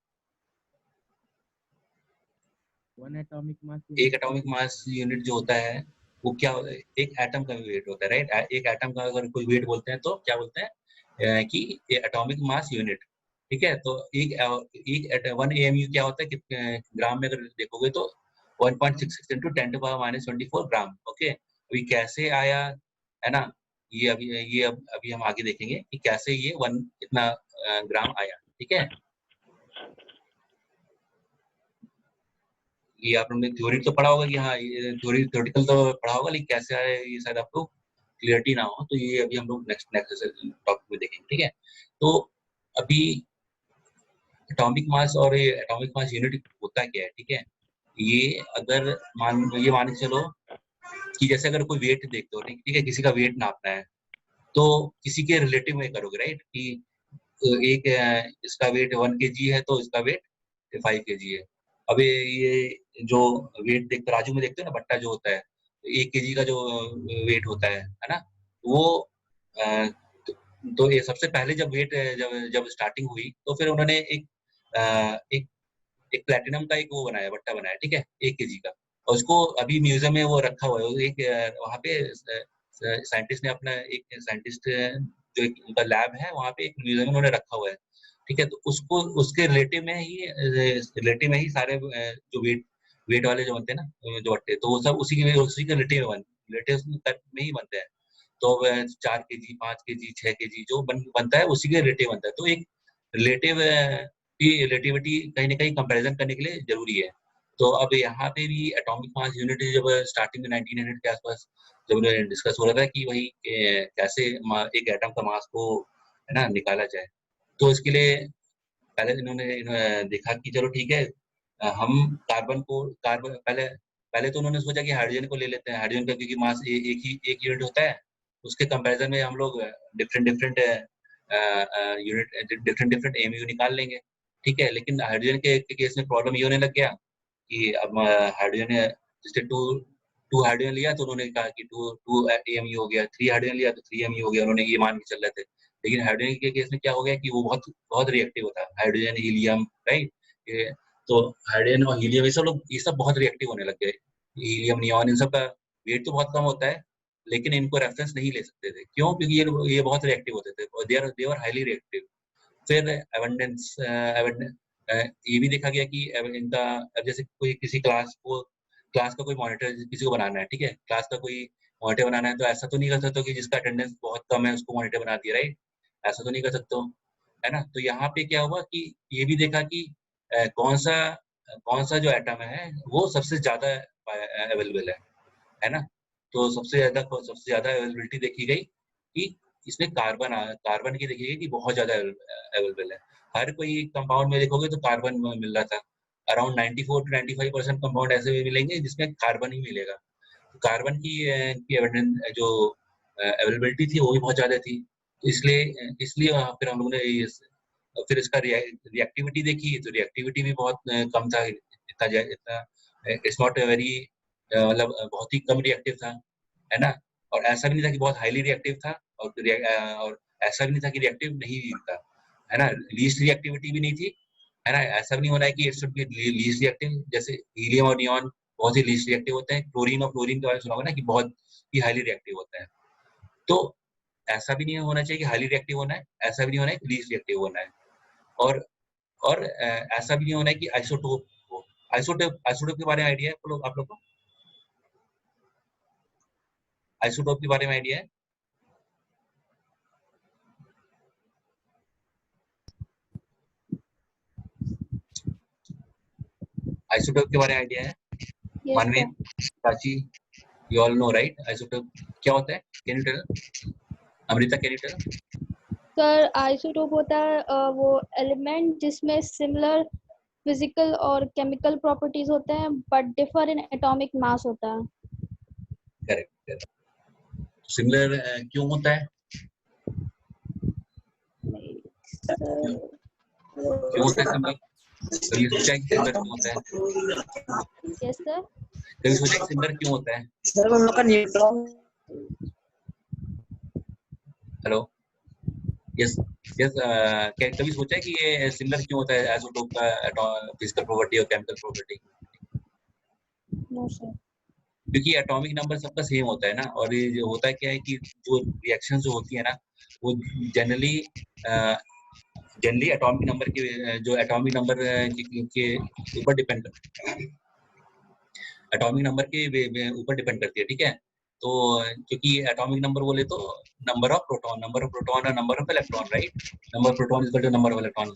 One atomic mass एक एटॉमिक मास यूनिट जो होता है वो क्या होता है? एक एटम का वेट होता है, राइट? एक एटम का अगर कोई वेट बोलते हैं तो क्या बोलते हैं? कि एटॉमिक मास यूनिट, ठीक है। तो एक 1 AMU क्या होता है कि ग्राम में अगर देखोगे तो 1.66 into 10 to power minus 24 gram. Okay, अभी कैसे आया, है ना? ये अभी हम आगे देखेंगे कि कैसे ये 1 इतना ग्राम आया, ठीक है। ये आप लोगों ने थ्योरी तो पढ़ा होगा कि हाँ, ये थ्योरेटिकल तो पढ़ा होगा, लेकिन कैसे आया ये शायद आपको क्लियरिटी ना हो, तो ये अभी हम लोग नेक्स्ट टॉपिक में देखेंगे, ठीक है। तो अभी एटॉमिक मास और ये एटॉमिक मास यूनिट होता क्या है, ठीक है। ये अगर मान के चलो कि जैसे अगर कोई वेट देखते हो, ठीक है, किसी का वेट नापना है तो किसी के रिलेटिव में करोगे, राइट? कि एक इसका वेट 1 kg है तो इसका वेट 5 kg है। अब ये जो वेट देखते राजू में देखते हो ना, बट्टा जो होता है 1 kg का जो वेट होता है ना, वो अ, तो ये सबसे पहले जब वेट जब स्टार्टिंग हुई तो फिर उन्होंने एक एक प्लेटिनम का एक वो बनाया, बट्टा बनाया, ठीक है, 1 kg का, और उसको अभी म्यूजियम में वो रखा हुआ है। एक वहाँ पे साइंटिस्ट ने अपना एक साइंटिस्ट जो एक उनका लैब है वहाँ पे एक म्यूजियम में उन्होंने रखा हुआ है, ठीक है। तो उसको उसके रिलेटिव में ही सारे जो वेट वाले जो बनते हैं ना, जो बट्टे, तो वो सब उसी के रिलेटिव में ही बनते हैं। तो 4 kg 5 kg 6 kg जो बनता है उसी के रिलेटिव बनता है। तो एक रिलेटिव की रिलेटिविटी कहीं ना कहीं कंपैरिजन करने के लिए जरूरी है। तो अब यहाँ पे भी एटॉमिक मास यूनिट जब स्टार्टिंग में 1900 के आसपास जब डिस्कस हो रहा था कि वही कैसे एक एटम का मास को, है ना, निकाला जाए, तो इसके लिए पहले इन्होंने देखा कि चलो ठीक है, हम कार्बन पहले पहले तो उन्होंने सोचा कि हाइड्रोजन को ले लेते हैं, हाइड्रोजन का क्योंकि मास एक यूनिट होता है, उसके कंपैरिजन में हम लोग डिफरेंट डिफरेंट डिफरेंट एमयू निकाल लेंगे, ठीक है। लेकिन हाइड्रोजन के केस में प्रॉब्लम ये होने लग गया कि अब हाइड्रोजन जैसे टू हाइड्रोजन लिया तो उन्होंने कहा कि टू एमयू हो गया, 3 हाइड्रोजन लिया तो 3 एमयू हो गया, उन्होंने ये मान के चल रहे थे। लेकिन हाइड्रोजन के केस में क्या हो गया कि वो बहुत बहुत रिएक्टिव होता है, हाइड्रोजन हीलियम, राइट? तो हाइड्रोजन और हीलियम ये सब बहुत रिएक्टिव होने लग गए। हीलियम नियॉन इन सब का वेट तो बहुत कम होता है, लेकिन इनको रेफरेंस नहीं ले सकते थे, क्यों? क्योंकि ये बहुत रिएक्टिव होते थे और दे आर हाईली रिएक्टिव। फिर एबंडेंस ये भी देखा गया कि इनका जैसे कोई किसी क्लास का कोई मॉनिटर किसी को बनाना है, ठीक है, क्लास का कोई मॉनिटर बनाना है, तो ऐसा तो नहीं कर सकते कि जिसका अटेंडेंस बहुत कम है उसको मॉनिटर बना दिया, राइट? ऐसा तो नहीं कर सकते, है ना। तो यहाँ पे क्या हुआ कि ये भी देखा कि कौन सा जो एटम है वो सबसे ज्यादा अवेलेबल है ना। तो सबसे ज्यादा अवेलेबिलिटी देखी गई कि इसमें कार्बन की देखी गई कि बहुत ज्यादा अवेलेबल है। हर कोई कंपाउंड में देखोगे तो कार्बन मिल रहा था। अराउंड 94 to 95% कंपाउंड ऐसे भी मिलेंगे जिसमें कार्बन ही मिलेगा। तो कार्बन की एविडेंस जो अवेलेबिलिटी थी वो भी बहुत ज्यादा थी, तो इसलिए फिर हम लोगों ने फिर इसका रिएक्टिविटी देखी, तो रिएक्टिविटी भी बहुत कम था, इतना इट्स नॉट वेरी, मतलब बहुत ही कम रिएक्टिव था, है ना। और ऐसा भी नहीं था कि बहुत हाईली रिएक्टिव था, और ऐसा भी नहीं था कि रिएक्टिव नहीं था, है ना, लीस्ट रिएक्टिविटी भी नहीं थी, है ना, ऐसा भी नहीं होना है कि it should be least reactive, जैसे हीलियम और नियॉन बहुत ही लीस्ट रिएक्टिव होते हैं, क्लोरीन और फ्लोरीन के बारे में सुना होगा ना कि बहुत ही हाईली रिएक्टिव होता है। तो ऐसा भी नहीं होना चाहिए कि हाईली रिएक्टिव होना है, ऐसा भी नहीं होना है कि लीस्ट रिएक्टिव होना है, और ऐसा भी नहीं होना है कि आइसोटोप हो। आइसोटोप के बारे में आइडिया है आप लोग को? आइसोटोप के बारे में आइडिया है? आइसोटोप के बारे में आइडिया है? Yes, मानवी, sir. Prachi, you all know right? Isotope क्या होता है? Can you tell? Amrita, can you tell? Sir isotope होता है वो एलिमेंट जिसमें सिमिलर फिजिकल और केमिकल प्रॉपर्टीज होते हैं but differ in atomic mass होता है। करेक्ट। सिमिलर क्यों होता है? क्यों होता है सिमिलर? कभी सोचा है कि सिमिलर क्यों होता है? Yes sir. कभी सोचा कि सिमिलर क्यों होता है? सर हम लोग का न्यूट्रॉन। हेलो, यस कभी सोचा है कि ये सिमिलर क्यों होता है आइसोटोप का फिजिकल प्रॉपर्टी और केमिकल प्रॉपर्टी? No sir. क्योंकि एटॉमिक नंबर सबका सेम होता है ना, और ये जो होता है क्या है कि जो रिएक्शन जो होती है ना वो जनरली एटॉमिक नंबर के जो एटॉमिक नंबर के ऊपर डिपेंड करती है, एटॉमिक नंबर के ऊपर डिपेंड करती है, ठीक है। तो क्योंकि एटॉमिक नंबर बोले तो नंबर ऑफ प्रोटॉन और number of electron, right? Number of proton is equal to number of electron,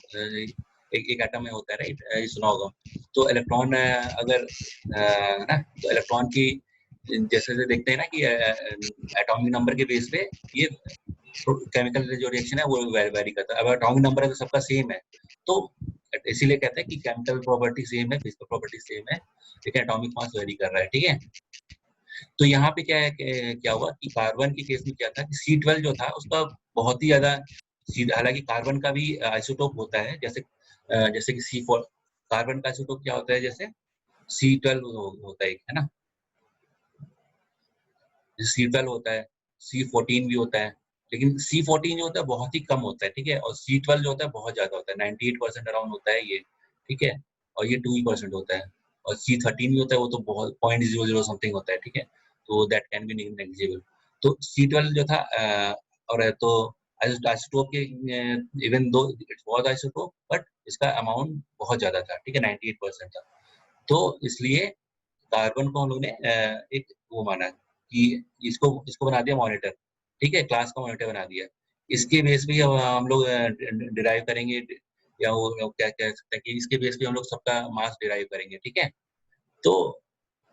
एक एटम में होता है, राइट? ये सुना होगा। तो इलेक्ट्रॉन अगर ना, तो इलेक्ट्रॉन की जैसे देखते हैं ना कि एटॉमिक नंबर के बेस पे ये केमिकल जो रिएक्शन है वो वेरी करता है। अब एटॉमिक नंबर है तो सबका सेम है, तो इसीलिए कहते हैं कि केमिकल प्रॉपर्टी सेम है, फिजिकल प्रॉपर्टी सेम है, लेकिन एटॉमिक मास वेरी कर रहा है, ठीक है। तो यहाँ पे क्या है, क्या हुआ कि कार्बन के केस में क्या था कि C12 जो था उसका बहुत ही ज्यादा, हालांकि कार्बन का भी आइसोटोप होता है, जैसे कि C4, कार्बन का आइसोटोप क्या होता है, जैसे C12 होता है, है ना, C12 होता है, C14 भी होता है, लेकिन C14 जो होता है बहुत ही कम होता है, ठीक है, और C12 जो होता है बहुत ज्यादा होता है, 98% अराउंड होता है ये, ठीक है, और ये 2% होता है, और C13 भी होता है, वो तो बहुत 0.00 समथिंग होता है, ठीक है, तो दैट कैन बी नेग्लिजिबल। तो C12 जो था और तो आइसोटोप के even though it's was isotope but इसका अमाउंट बहुत ज्यादा था, ठीक है, 98% था। तो इसलिए कार्बन को हम लोग ने एक वो माना कि इसको बना दिया मॉनिटर, ठीक है, क्लास का मॉनिटर बना दिया। इसके बेस पे हम लोग डिराइव करेंगे, या वो क्या कह सकते हैं कि इसके बेस पे हम लोग सबका मास डिराइव करेंगे, ठीक है। तो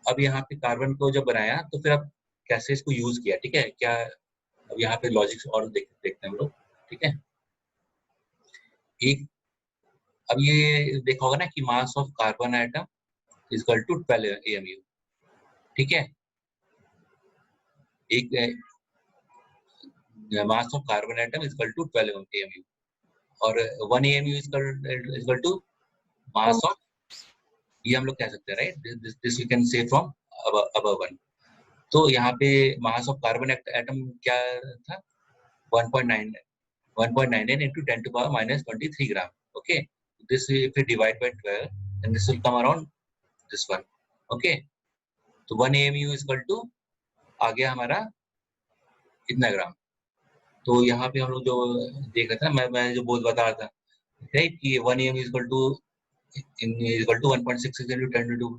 अब यहाँ पे कार्बन को जब बनाया तो फिर अब कैसे इसको यूज किया, ठीक है, क्या अब यहाँ पे लॉजिक्स और देखते हैं हम लोग, ठीक है। एक अब ये देखा होगा ना कि mass of carbon atom is equal to 12 AMU, ठीक है। एक mass of carbon atom is equal to 12 AMU, और 1 AMU is equal to mass of, ये हम लोग कह सकते हैं, right, this you can say from above 1। तो यहाँ पे मास ऑफ कार्बन एटम क्या था, 1.99 into 10 to power minus 23 gram. Okay, this if we divide by 12, then this will come around this one. Okay, तो 1 AMU is equal to आ गया हमारा कितना ग्राम। तो यहाँ पे हम लोग जो देख रहे थे ना, मैं जो बहुत बता रहा था, राइट, कि 1 AMU is equal to 1.66 into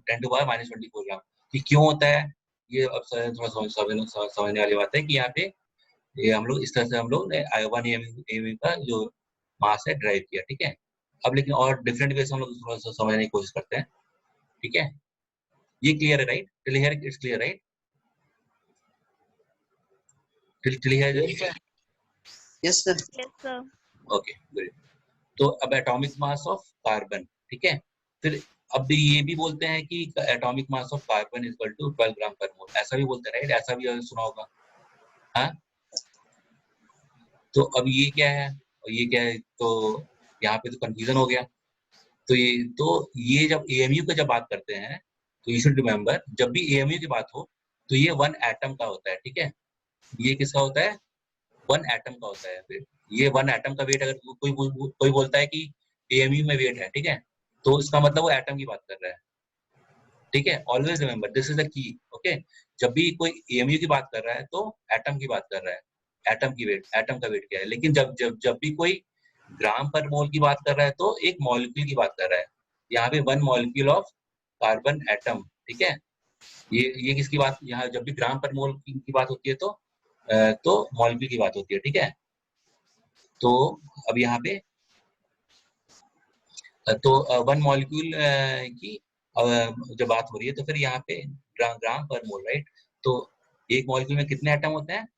10 to power minus 24 ग्राम। ये क्यों होता है, ये अब थोड़ा समझने वाली बात है कि यहाँ पे ये हम लोग इस तरह से हम लोग ने 1 AMU का जो मास है ड्राइव किया, ठीक है। अब लेकिन और डिफरेंट वे से हम लोग थोड़ा सा समझने की कोशिश करते हैं, ठीक है। ये क्लियर है, right? Till here it's clear, right? Till here, yes sir. Yes, sir. Okay, good. तो अब एटॉमिक मास ऑफ कार्बन, ठीक है, फिर अब ये भी बोलते हैं कि atomic mass of carbon is equal to 12 gram per mole, ऐसा भी बोलते हैं, राइट? ऐसा भी सुना होगा, हाँ। तो अब ये क्या है और ये क्या है, तो यहाँ पे तो कंफ्यूजन हो गया। तो ये जब AMU का जब बात करते हैं तो यू शुड रिमेम्बर, जब भी AMU की बात हो तो ये 1 एटम का होता है, ठीक है। ये किसका होता है? 1 एटम का होता है। फिर ये 1 एटम का वेट, अगर कोई बोलता है कि AMU में वेट है, ठीक है, तो इसका मतलब वो एटम की बात कर रहा है, ठीक है। Always remember this is the key, okay. जब भी कोई AMU की बात कर रहा है तो एटम की बात कर रहा है, एटम का वेट क्या है। लेकिन जब भी कोई ग्राम पर मोल की बात कर रहा है तो एक मॉलिक्यूल की बात कर रहा है। यहाँ पे 1 मॉलिक्यूल ऑफ कार्बन एटम, ठीक है। ये किसकी बात, यहाँ जब भी ग्राम पर मोल की बात होती है तो मॉलिक्यूल की बात होती है, ठीक है। तो अब यहाँ पे तो 1 मॉलिक्यूल की जब बात हो रही है तो फिर यहाँ पे ग्राम पर मोल, राइट। तो एक मॉलिक्यूल में कितने एटम होते हैं?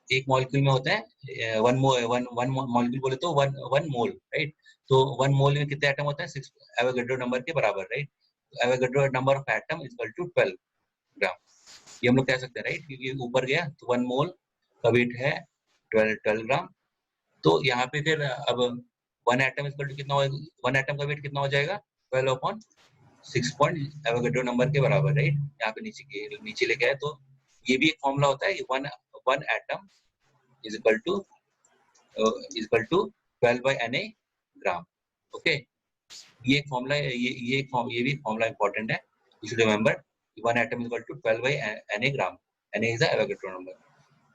एक मॉलिक्यूल में होते हैं वन मॉलिक्यूल बोले तो वन मोल, राइट। तो 1 मोल में कितने एटम होते हैं? 6 एवोगैड्रो नंबर के बराबर, right. Avogadro number of atom is equal to 12 gram. ये हम लोग कह सकते हैं, राइट, क्योंकि ऊपर गया तो 1 मोल का वेट है 12 ग्राम। तो यहाँ पे फिर अब 1 एटम इक्वल टू कितना होगा? 1 एटम का वेट कितना हो जाएगा? 12/6 पॉइंट एवोगैड्रो नंबर के बराबर, राइट। यहाँ पे नीचे लेके आए तो ये भी एक फॉर्मूला होता है कि 1 atom is equal to 12 by Na gram, okay. ये एक फॉर्मूला है, ये भी फॉर्मूला इंपॉर्टेंट है, you should remember 1 atom is equal to 12 by Na gram. Na is the Avogadro number.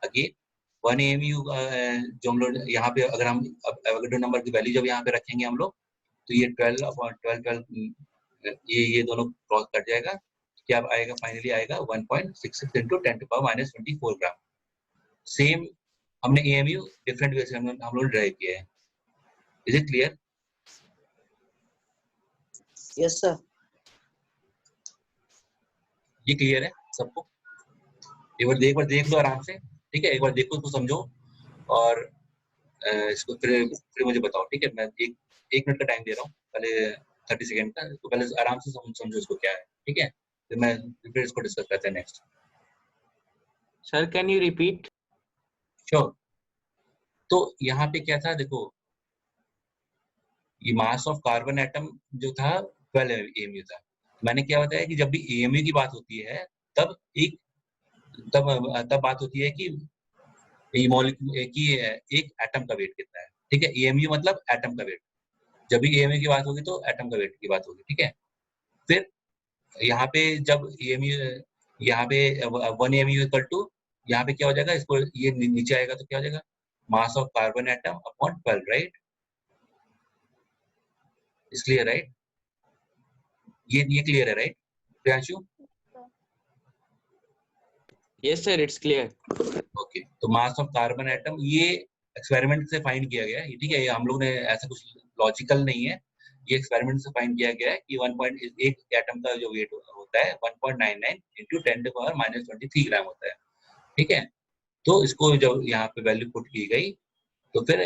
Again 1 AMU जो हम लोग यहाँ पे अगर हम एवोगैड्रो नंबर की वैल्यू जब यहाँ पे रखेंगे हम लोग, तो ये 12 ये दोनों क्रॉस कट जाएगा, क्या आएगा? फाइनली आएगा 1.66 into 10⁻⁻24 ग्राम। सेम हमने AMU डिफरेंट वे से हम लोग ड्राइव किया है। Is it clear? Yes, sir. ये क्लियर है सबको? एक बार देख लो आराम से, ठीक है। एक बार देखो, इसको समझो और इसको फिर मुझे बताओ, ठीक है। मैं एक मिनट का टाइम दे रहा हूँ, पहले 30 सेकेंड का, तो पहले आराम से समझो इसको क्या है, ठीक है। फिर इसको डिस्कस करते हैं next. Sir, can you repeat? Sure. तो यहाँ पे क्या था, देखो, ये मास ऑफ कार्बन एटम जो था 12 AMU था। मैंने क्या बताया कि जब भी AMU की बात होती है तब बात होती है कि एक एटम का वेट कितना है, ठीक है। AMU मतलब एटम का वेट। जब भी AMU की बात होगी तो एटम का वेट की बात होगी, ठीक है। फिर यहाँ पे जब यहाँ पे 1 AMU इक्वल टू, यहाँ पे क्या हो जाएगा, इसको ये नीचे आएगा तो क्या हो जाएगा? मास of carbon atom upon 12, right. इस क्लियर, राइट? ये क्लियर है, right Priyanshu? Yes, sir, it's clear. Okay. तो मास ऑफ कार्बन एटम ये एक्सपेरिमेंट से फाइंड किया गया है, ठीक है। ये हम लोग ने ऐसा कुछ लॉजिकल नहीं है, ये एक्सपेरिमेंट से फाइंड किया गया है कि 1 एटम का जो वेट होता है 1.99 into 10⁻⁻23 ग्राम होता है, ठीक है। तो इसको जब यहाँ पे वैल्यू पुट की गई तो फिर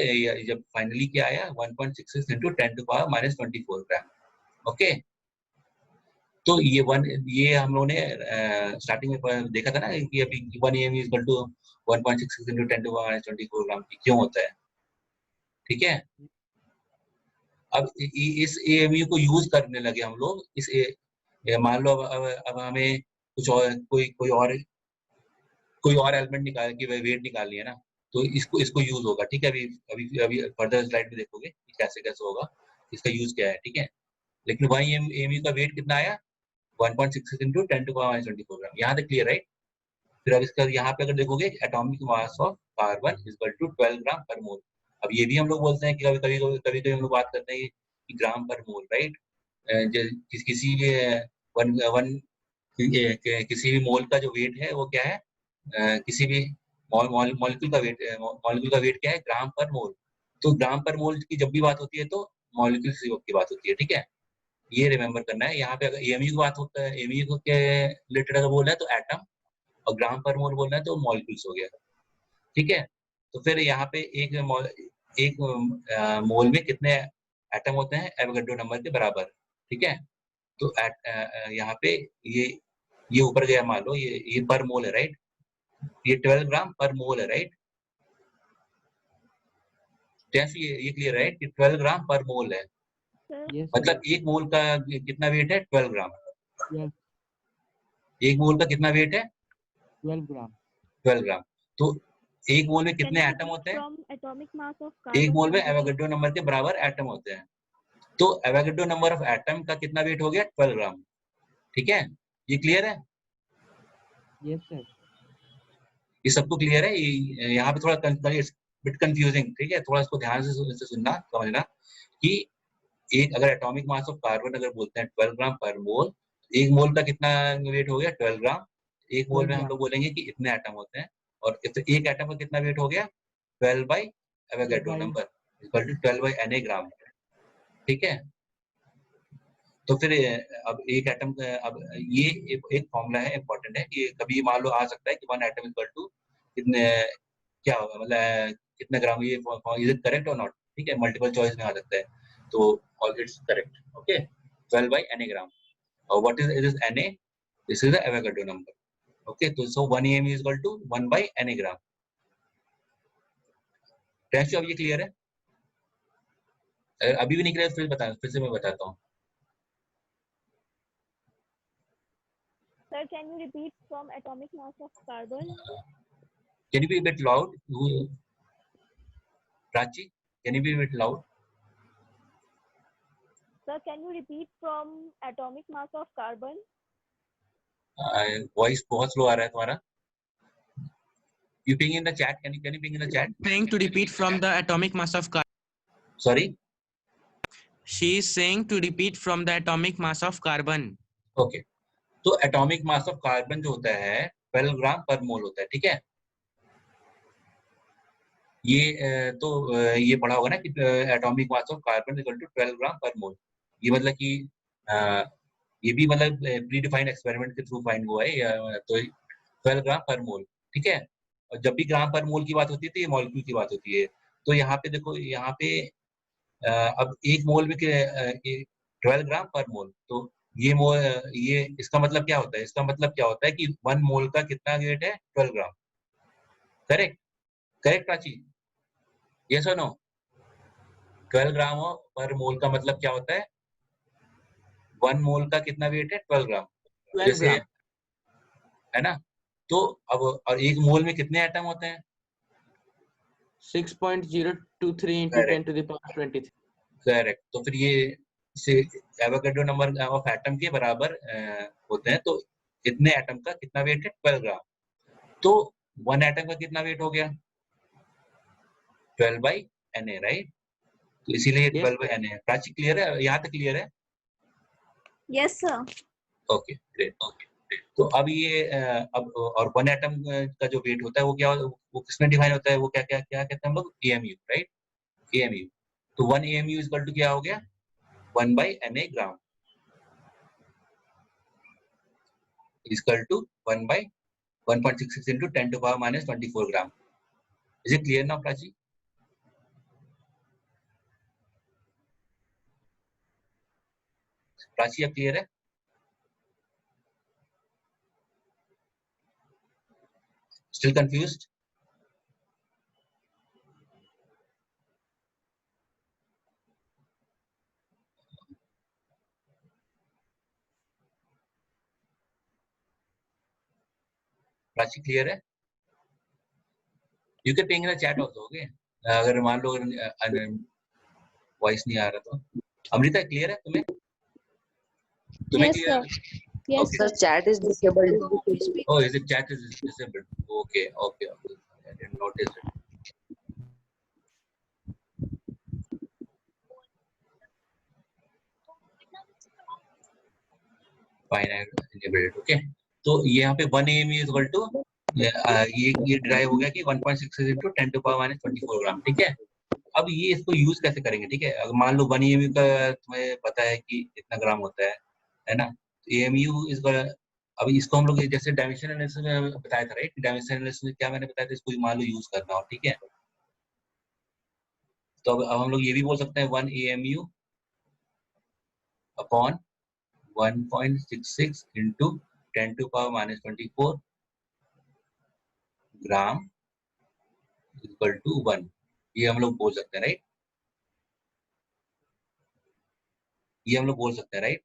जब फाइनली क्या आया 1.66 into 10⁻⁻24 ग्राम, ओके। तो ये हम लोगों ने स्टार्टिंग में देखा था ना कि अभी 1 AMU is equal to 1.66 into 10⁻⁻24 gram क्यों होता है, ठीक है। अब इस AMU को यूज करने लगे हम लोग। मान लो अब हमें कुछ और कोई और एलिमेंट निकाल के वेट निकालनी है ना, तो इसको यूज होगा, ठीक है। अभी फर्दर स्लाइड में देखोगे कि कैसे होगा, इसका यूज क्या है, ठीक है। लेकिन 1 AMU का वेट कितना आया? 1.66 into 10⁻⁻24 ग्राम। यहाँ तक क्लियर, राइट। फिर अब इसका यहाँ पे अगर देखोगे atomic mass of carbon is equal to 12 gram per mole. अब ये भी हम लोग बोलते हैं कि कभी हम लोग बात करते हैं कि ग्राम पर मोल, राइट। किसी भी किसी भी मोल का जो वेट है वो क्या है, किसी भी मॉलिक्यूल का वेट क्या है? ग्राम पर मोल। तो ग्राम पर मोल की जब भी बात होती है तो मॉलिक्यूल की बात होती है, ठीक है। ये रिमेम्बर करना है। यहाँ पे अगर AMU की बात होता है, AMU के रिलेटेड अगर बोल रहा है तो एटम, और ग्राम पर मोल बोल रहा है तो मॉलिक्यूल्स हो गया, ठीक है। तो फिर यहाँ पे एक मोल में कितने एटम होते हैं? एवोगैड्रो नंबर के बराबर, ठीक है। तो यहाँ पे ये ऊपर गया, मान लो ये पर मोल है, राइट। ये 12 ग्राम पर मोल है, राइट। ये क्लियर है, राइट, कि 12 ग्राम पर मोल है। Yes, मतलब एक मोल का कितना वेट है? 12 ग्राम। Yes. एक मोल का कितना वेट है? 12 ग्राम। 12 ग्राम। तो एक मोल में Can कितने you एटम होते हैं? from atomic mass of एक carbon मोल में quantity? एवोगाड्रो नंबर के बराबर एटम होते हैं। तो एवोगाड्रो नंबर ऑफ एटम का कितना वेट हो गया? 12 ग्राम। ठीक है, ये क्लियर है? Yes, sir. ये सबको क्लियर है? यहाँ पे थोड़ा बिट कंफ्यूजिंग, ठीक है, थोड़ा इसको ध्यान से सुनना, समझना कि एक अगर एटॉमिक मास ऑफ कार्बन अगर बोलते हैं 12 ग्राम पर मोल, एक मोल का कितना वेट हो गया? 12 ग्राम। एक मोल में हम लोग बोलेंगे कि इतने एटम होते हैं, और एक एटम का कितना वेट हो गया? 12 by Avogadro number equal to 12 by Na gram. ठीक है, तो फिर अब एक एटम, अब ये एक फॉर्मूला है, इंपॉर्टेंट है कि कभी मान लो आ सकता है कि वन एटम इक्वल टू कितने, क्या होगा, मतलब कितना ग्राम, ये इज इट करेक्ट और नॉट? ठीक है, मल्टीपल चॉइस में आ सकता है, तो all it's correct. Okay, 12 by Na gram. और what is it is Na? This is the Avogadro number. Okay, तो so 1 AMU is equal to 1 by Na gram. Tension अब ये क्लियर है? अगर अभी भी नहीं क्लियर फिर से मैं बताता हूँ। Sir, can you repeat from atomic mass of carbon? Can you be a bit loud? Prachi, can you be a bit loud? Sir, can you repeat from atomic mass of carbon? Voice बहुत स्लो आ रहा है तुम्हारा। You ping in the chat. Can you ping in the chat? Saying to repeat from the atomic mass of carbon. Sorry. She is saying to repeat from the atomic mass of carbon. Okay. तो एटॉमिक मास ऑफ कार्बन जो होता है 12 ग्राम पर मोल होता है। ठीक है, ये तो ये पढ़ा होगा ना कि atomic mass of carbon equal to 12 gram per mole. ये मतलब कि ये भी मतलब प्री डिफाइंड एक्सपेरिमेंट के थ्रू फाइंड हुआ है, तो 12 ग्राम पर मोल। ठीक है, और जब भी ग्राम पर मोल की बात होती है तो ये मॉलिक्यूल की बात होती है। तो यहाँ पे देखो, यहाँ पे अब एक मोल में 12 ग्राम पर मोल, तो ये मोल, ये इसका मतलब क्या होता है? इसका मतलब क्या होता है कि 1 मोल का कितना वेट है? 12 ग्राम। करेक्ट? करेक्ट प्राची? यस और नो? 12 ग्राम पर मोल का मतलब क्या होता है? 1 मोल का कितना वेट है? 12 ग्राम। 12 जैसे ग्राम। है ना? तो अब और एक मोल में कितने एटम होते हैं? 6.023 into 10 to the power 23. Correct. तो फिर ये एवोगाड्रो नंबर ऑफ एटम के बराबर होते हैं। तो इतने एटम का कितना वेट है? 12 ग्राम। तो 1 एटम का कितना वेट हो गया? 12 बाई Na, राइट? तो इसीलिए 12 बाई Na है। प्राची क्लियर है? यहाँ तक क्लियर है? Yes, sir. Okay, great. तो अब ये अब और 1 एटम का जो वेट होता है वो क्या, वो किसमें डिफाइन होता है? वो क्या क्या क्या कहते हैं हम लोग? AMU, right? AMU। तो 1 AMU इज इक्वल टू क्या हो गया? 1 by Na gram is equal to 1 by 1.66 into 10 to the power minus 24 gram. Is it clear now, Prachi? Prachi अब क्लियर है? Still confused? प्राची क्लियर है? You can ping in the chat also. Okay, अगर मान लो वॉइस नहीं आ रहा तो। अमृता क्लियर है तुम्हें? तुम्हें Yes, clear? sir. Yes, The sir. chat is disabled. Oh, is it chat is disabled? Okay, okay, okay. I didn't notice it. Fine, I enabled it. Okay. तो यहाँ पे 1 AMU is equal to ये ड्राइव हो गया कि 1.66 into 10 to the power minus 24 ग्राम। ठीक है, अब ये इसको यूज कैसे करेंगे? ठीक है, अगर मान लो 1 AMU का तुम्हें पता है कि कितना ग्राम होता है ना? तो AMU इस बार, अब इसको हम लोग जैसे डायमेंशन एनालिसिस में बताया था, राइट? डायमेंशन एनालिसिस में क्या मैंने बताया था? इसको मान लो यूज करना हो। ठीक है, तो अब हम लोग ये भी बोल सकते हैं 1 AMU upon 1.66 into 10 to the power minus 24 gram equal to 1। ये हम लोग बोल सकते हैं, राइट? ये हम लोग बोल सकते हैं, राइट?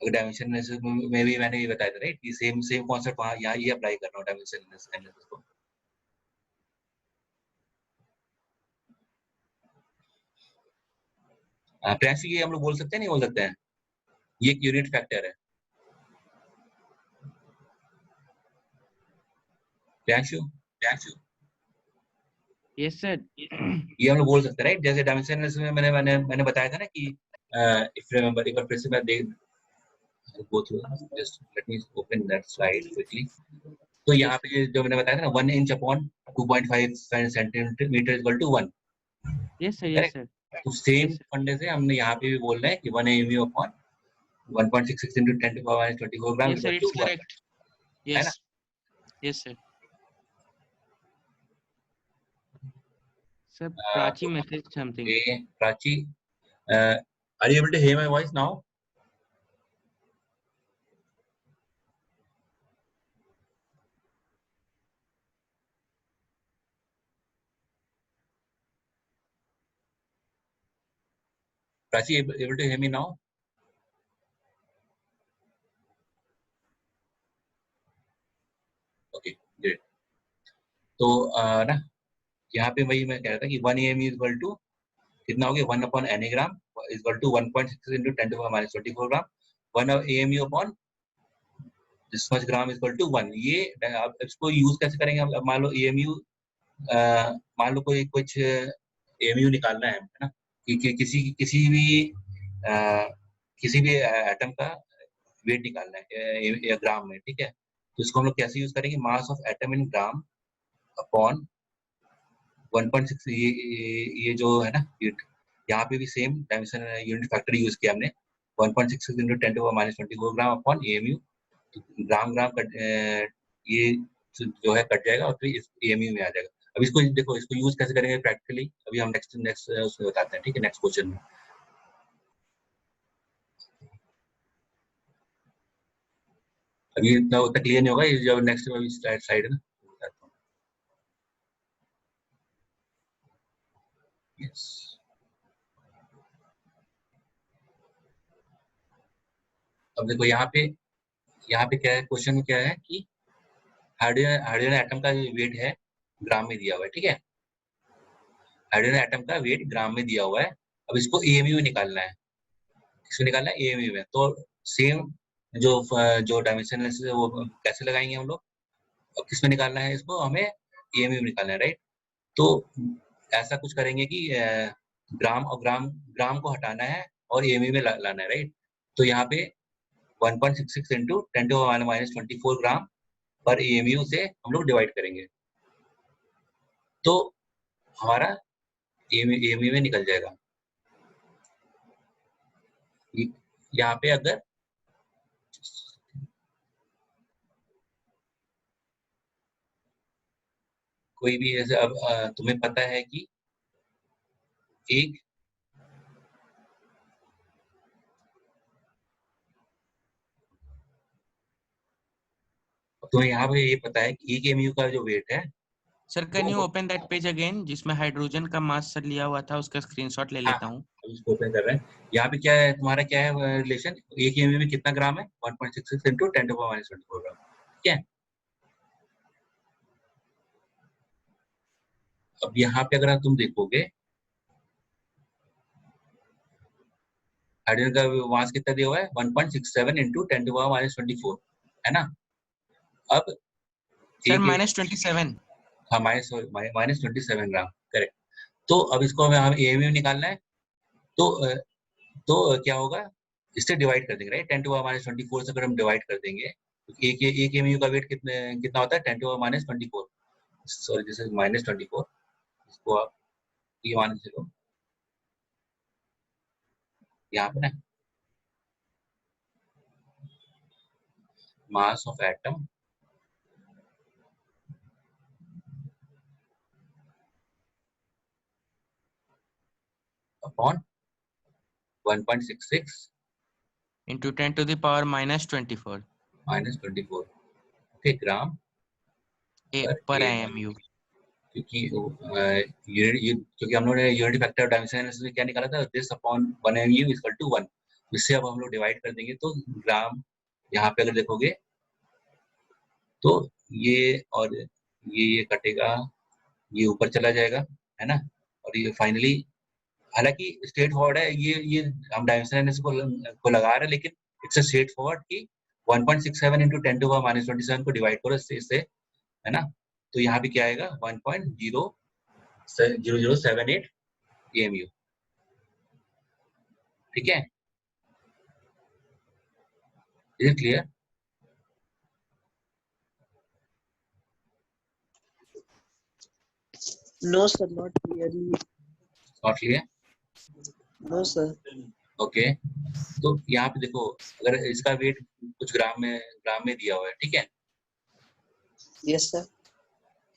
डायमेंशन एनालिसिस में भी मैंने ये बताया था राइट कि सेम कॉन्सेप्ट वहाँ यहाँ ये अप्लाई कर रहा हूँ डायमेंशन एनालिसिस को। प्रियांशु ये हम लोग बोल सकते हैं नहीं बोल सकते हैं, ये एक यूनिट फैक्टर है। Priyanshu Yes, sir. ये हम लोग बोल सकते हैं राइट, जैसे डायमेंशन एनालिसिस में मैंने बताया था ना कि इफ रिमेंबर एक बार फिर से मैं देख go through just let me open that slide quickly। तो यहाँ पे जो मैंने बताया था ना 1 inch upon 2.5 centimetre equal to 1, Yes, sir. Yes, correct. sir. तो सेम Yes, sir. फंडे से हमने यहाँ पे भी बोल रहे हैं कि 1 AMU upon 1.66 into 10 to the power minus 24 gram Yes, sir. Equal It's to 1, correct. है ना। Yes. Yes, sir. Sir, Prachi messaged something. Okay, Prachi, are you able to hear my voice now? Prachi, able to hear me now? Okay, great। तो ना यहाँ पे वही मैं कह रहा था कि 1 AMU इक्वल टू कितना हो गया 1 upon Na gram equal to 1.6 into 10 to the power minus 24 gram, 1 AMU upon this much gram equal to 1। ये अब इसको यूज कैसे करेंगे? अब मान लो AMU, मान लो कोई कुछ AMU निकालना है ना, कि किसी भी एटम का वेट निकालना है ग्राम में, ठीक है। तो इसको हम लोग कैसे यूज करेंगे? Mass of atom in gram upon 1.6, ये जो है ना, यहाँ पे भी same dimension unit factor use किया हमने, 1.66 into 10 to the minus 24 gram upon AMU। तो ग्राम कट ये जो है कट जाएगा और फिर इस AMU में आ जाएगा। अब इसको देखो, इसको यूज कैसे करेंगे प्रैक्टिकली, अभी हम नेक्स्ट उसमें बताते हैं, ठीक है, नेक्स्ट क्वेश्चन में। अभी इतना उतना क्लियर नहीं होगा, ये जब नेक्स्ट में स्लाइड है ना बताता हूँ। यस, अब देखो यहाँ पे क्या है, क्वेश्चन में क्या है कि हाइड्रोजन एटम का वेट है ग्राम में दिया हुआ है, ठीक है। हाइड्रोजन एटम का वेट ग्राम में दिया हुआ है। अब इसको AMU में निकालना है, किसमें निकालना है? AMU में। तो सेम जो डायमेंशन है वो कैसे लगाएंगे हम लोग, और किसमें निकालना है इसको? हमें AMU में निकालना है, राइट। तो ऐसा कुछ करेंगे कि ग्राम और ग्राम को हटाना है और AMU में लाना है, राइट। तो यहाँ पे 1.66 into 10 to the minus 24 ग्राम पर AMU से हम लोग डिवाइड करेंगे, तो हमारा AMU में निकल जाएगा। यहाँ पे अगर कोई भी ऐसे, अब तुम्हें पता है कि एक तुम्हें यहाँ पे ये पता है कि एक AMU का जो वेट है। Sir, can you open that page again जिसमें हाइड्रोजन का मास सर लिया हुआ था, उसका स्क्रीनशॉट ले लेता हूँ। इसको ओपन कर रहे हैं। यहाँ पे क्या है तुम्हारा, क्या है रिलेशन? एक AMU में कितना ग्राम है? 1.66 into 10 to the minus 24 ग्राम, ठीक है। अब यहाँ पे अगर तुम देखोगे हाइड्रोजन का मास कितना दिया हुआ है? 1.67 into 10 to the minus 24, है ना। अब सर -27, हाँ माइनस 27 ग्राम, करेक्ट। तो अब इसको हमें AMU निकालना है, तो क्या होगा? इससे डिवाइड कर देंगे, राइट। 10 to the minus 24 से अगर हम डिवाइड कर देंगे, एक AMU का वेट कितना होता है? 10 to the minus 24, sorry this is -24, इसको आप ये मान के चलो यहाँ पे ना, mass of atom upon 1.66 into 10 to the power -24 okay gram per AMU। क्योंकि क्योंकि हम लोगों ने यूनिट फैक्टर डायमेंशन में क्या निकाला था? This upon 1 AMU equal to 1। इससे अब हम लोग डिवाइड कर देंगे तो ग्राम, यहाँ पे अगर देखोगे तो ये और ये कटेगा, ये ऊपर चला जाएगा, है ना। और ये फाइनली, हालांकि स्ट्रेट फॉरवर्ड है, ये हम डायमेंशन को लगा रहे हैं, लेकिन इट्स अ स्ट्रेट फॉरवर्ड कि 1.67 into 10 to the minus 27 को डिवाइड करो इससे, है ना। तो यहाँ पे क्या आएगा 1.0078 AMU, ठीक है। Is it clear? No, sir, not clearly. Not clear? No, sir. Okay, तो यहाँ पे देखो, अगर इसका वेट कुछ ग्राम में दिया हुआ है, ठीक है। Yes, sir.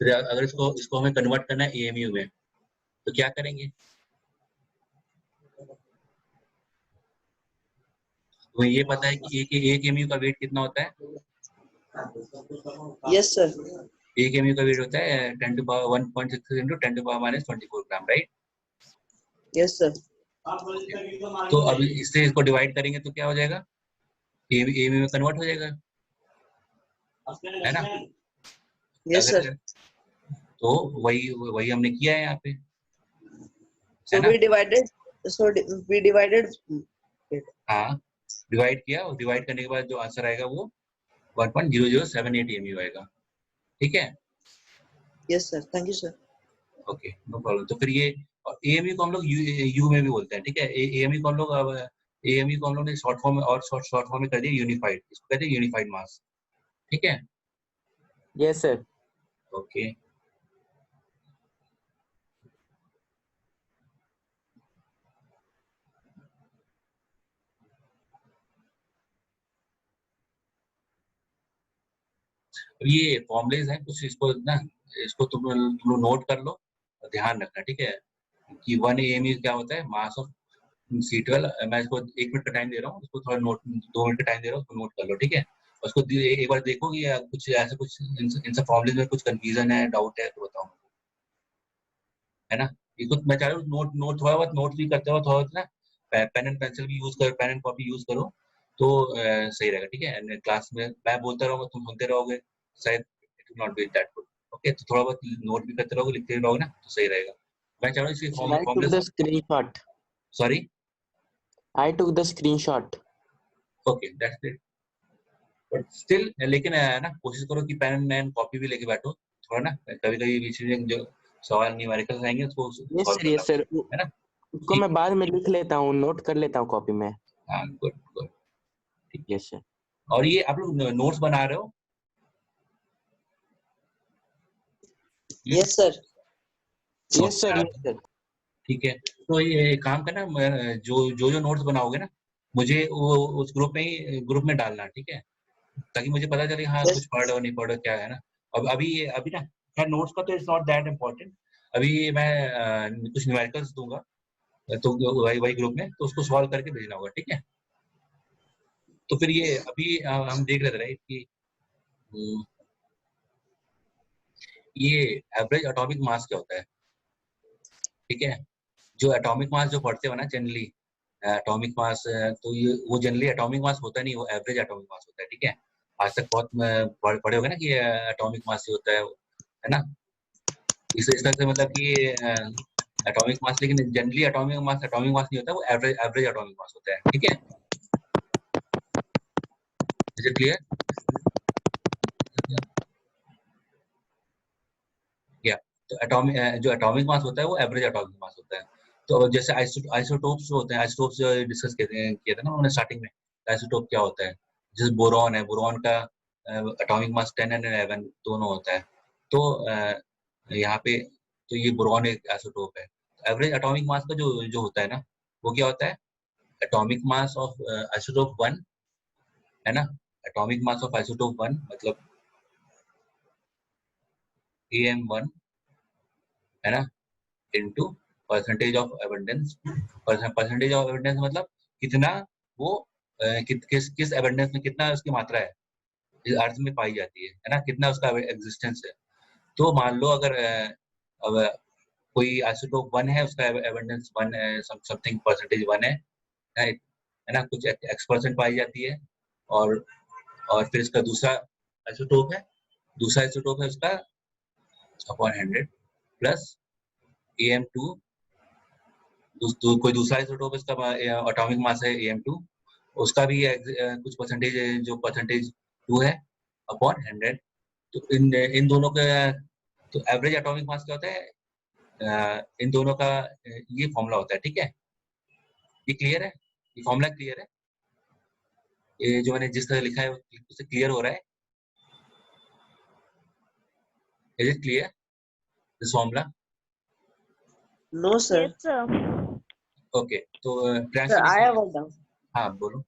फिर अगर इसको हमें कन्वर्ट करना है AMU में, तो क्या करेंगे? तुम्हें ये पता है कि एक AMU का वेट कितना होता है? Yes, sir. एक AMU का वेट होता है 10 to power 1.6 into 10 to power minus 24 gram, right? Yes, sir. तो अब इससे इसको डिवाइड करेंगे तो क्या हो जाएगा? AMU में कन्वर्ट हो जाएगा, है ना। Yes, sir. तो वही हमने किया है यहाँ पे, So है ना। we divided it. हाँ, डिवाइड किया, और डिवाइड करने के बाद जो आंसर आएगा वो 1.0078 AMU आएगा, ठीक है। Yes, sir. Thank you, sir. Okay, no problem. तो फिर ये AMU को हम लोग यू में भी बोलते हैं, ठीक है। AMU को हम लोग ने शॉर्ट फॉर्म में और शॉर्ट फॉर्म में कर दिया यूनिफाइड, इसको कहते हैं यूनिफाइड मास, ठीक है। Yes, sir. ओके, ये फॉर्मुलेज हैं कुछ, इसको तुम लोग नोट कर लो और ध्यान रखना, ठीक है, कि 1 AMU क्या होता है, मास ऑफ C12। मैं इसको 1 मिनट का टाइम दे रहा हूँ, इसको थोड़ा नोट, 2 मिनट का टाइम दे रहा हूँ, उसको नोट कर लो, ठीक है। और उसको एक बार देखो कि कुछ ऐसा कुछ इन सब फॉर्मुलेज में कुछ कंफ्यूजन है, डाउट है तो बताओ, है ना। इसको मैं चाह रहा हूँ नोट थोड़ा बहुत नोट भी करते हो, थोड़ा बहुत ना पेन एंड पेंसिल भी यूज करो, पेन एंड कॉपी यूज करो तो सही रहेगा, ठीक है। क्लास में मैं बोलता रहूँगा, तुम सुनते रहोगे, शायद it will not be that good. Okay, तो थोड़ा बहुत नोट भी करते रहोगे, लिखते रहोगे ना, तो सही रहेगा। मैं चाह रहा हूँ इसकी Sir, I took फॉर्मुले, the screenshot. Sorry, I took the screenshot. Okay, that's it. But still, लेकिन ना कोशिश करो कि पेन एंड कॉपी भी लेके बैठो, थोड़ा ना कभी बीच में जो सवाल न्यूमेरिकल आएंगे उसको Yes, solve sir. Yes, sir. करना, है ना। उसको मैं बाद में लिख लेता हूँ, नोट कर लेता हूँ कॉपी में। हाँ, गुड गुड। Yes, sir. और ये आप लोग नोट्स बना रहे हो? Yes, sir. Yes, sir. Yes, sir. ठीक है, तो ये काम करना, जो नोट्स बनाओगे ना, मुझे वो उस ग्रुप में डालना, ठीक है, ताकि मुझे पता चले हाँ Yes. कुछ पढ़ रहे हो नहीं पढ़ रहे हो, क्या है ना। अब अभी ना खैर नोट्स का तो इट्स नॉट दैट इम्पोर्टेंट। अभी मैं कुछ न्यूमेरिकल्स दूंगा, तो वही ग्रुप में, तो उसको सॉल्व करके भेजना होगा, ठीक है। तो फिर ये अभी हम देख रहे थे राइट कि ये एवरेज एटॉमिक मास क्या होता है, ठीक है। जो एटॉमिक मास जो पढ़ते हो ना जनरली, एटॉमिक मास, तो ये वो जनरली एटॉमिक मास होता नहीं, वो एवरेज एटॉमिक मास होता है, ठीक है। आज तक बहुत पढ़े होगे ना कि एटॉमिक मास ही होता है ना। इस तरह से मतलब कि एटॉमिक मास, लेकिन जनरली एटॉमिक मास नहीं होता, वो एवरेज एटॉमिक मास होता है, ठीक है। Is it clear? या तो जो एटॉमिक मास होता है वो एवरेज एटॉमिक मास होता है। तो जैसे आइसोटोप्स जो होते हैं, आइसोटोप्स डिस्कस किए थे ना उन्होंने स्टार्टिंग में, आइसोटोप क्या होता है। जैसे बोरॉन है, बोरॉन का एटॉमिक मास 10 and 11 दोनों होता है। तो यहाँ पे तो ये बोरॉन एक आइसोटोप है। एवरेज एटॉमिक मास का जो होता है ना, वो क्या होता है, एटॉमिक मास ऑफ आइसोटोप 1, है ना। एटॉमिक मास ऑफ आइसोटोप 1 मतलब AM1, है ना, into percentage of abundance. Percentage of abundance मतलब कितना वो किस एबंडेंस में कितना उसकी मात्रा है इस अर्थ में पाई जाती है ना, कितना उसका एग्जिस्टेंस है। तो मान लो अगर अब कोई आइसोटोप 1 है, उसका एबंडेंस 1 है, समथिंग परसेंटेज 1 है, है ना, कुछ x% पाई जाती है, और फिर इसका दूसरा आइसोटोप है, उसका अपॉन 100 प्लस AM2, कोई दूसरा आइसोटोप इसका एटॉमिक मास है AM2, उसका भी कुछ परसेंटेज, जो परसेंटेज 2 है अपॉन 100। तो इन दोनों का तो एवरेज एटॉमिक मास क्या होता है, इन दोनों का ये फॉर्मूला होता है। ठीक है, ये क्लियर है, ये फॉर्मूला क्लियर है, ये जो मैंने जिस तरह लिखा है उससे क्लियर हो रहा है? Is it clear this formula? No, sir. Yes, sir. Okay, तो Sir, I have one doubt. हाँ बोलो।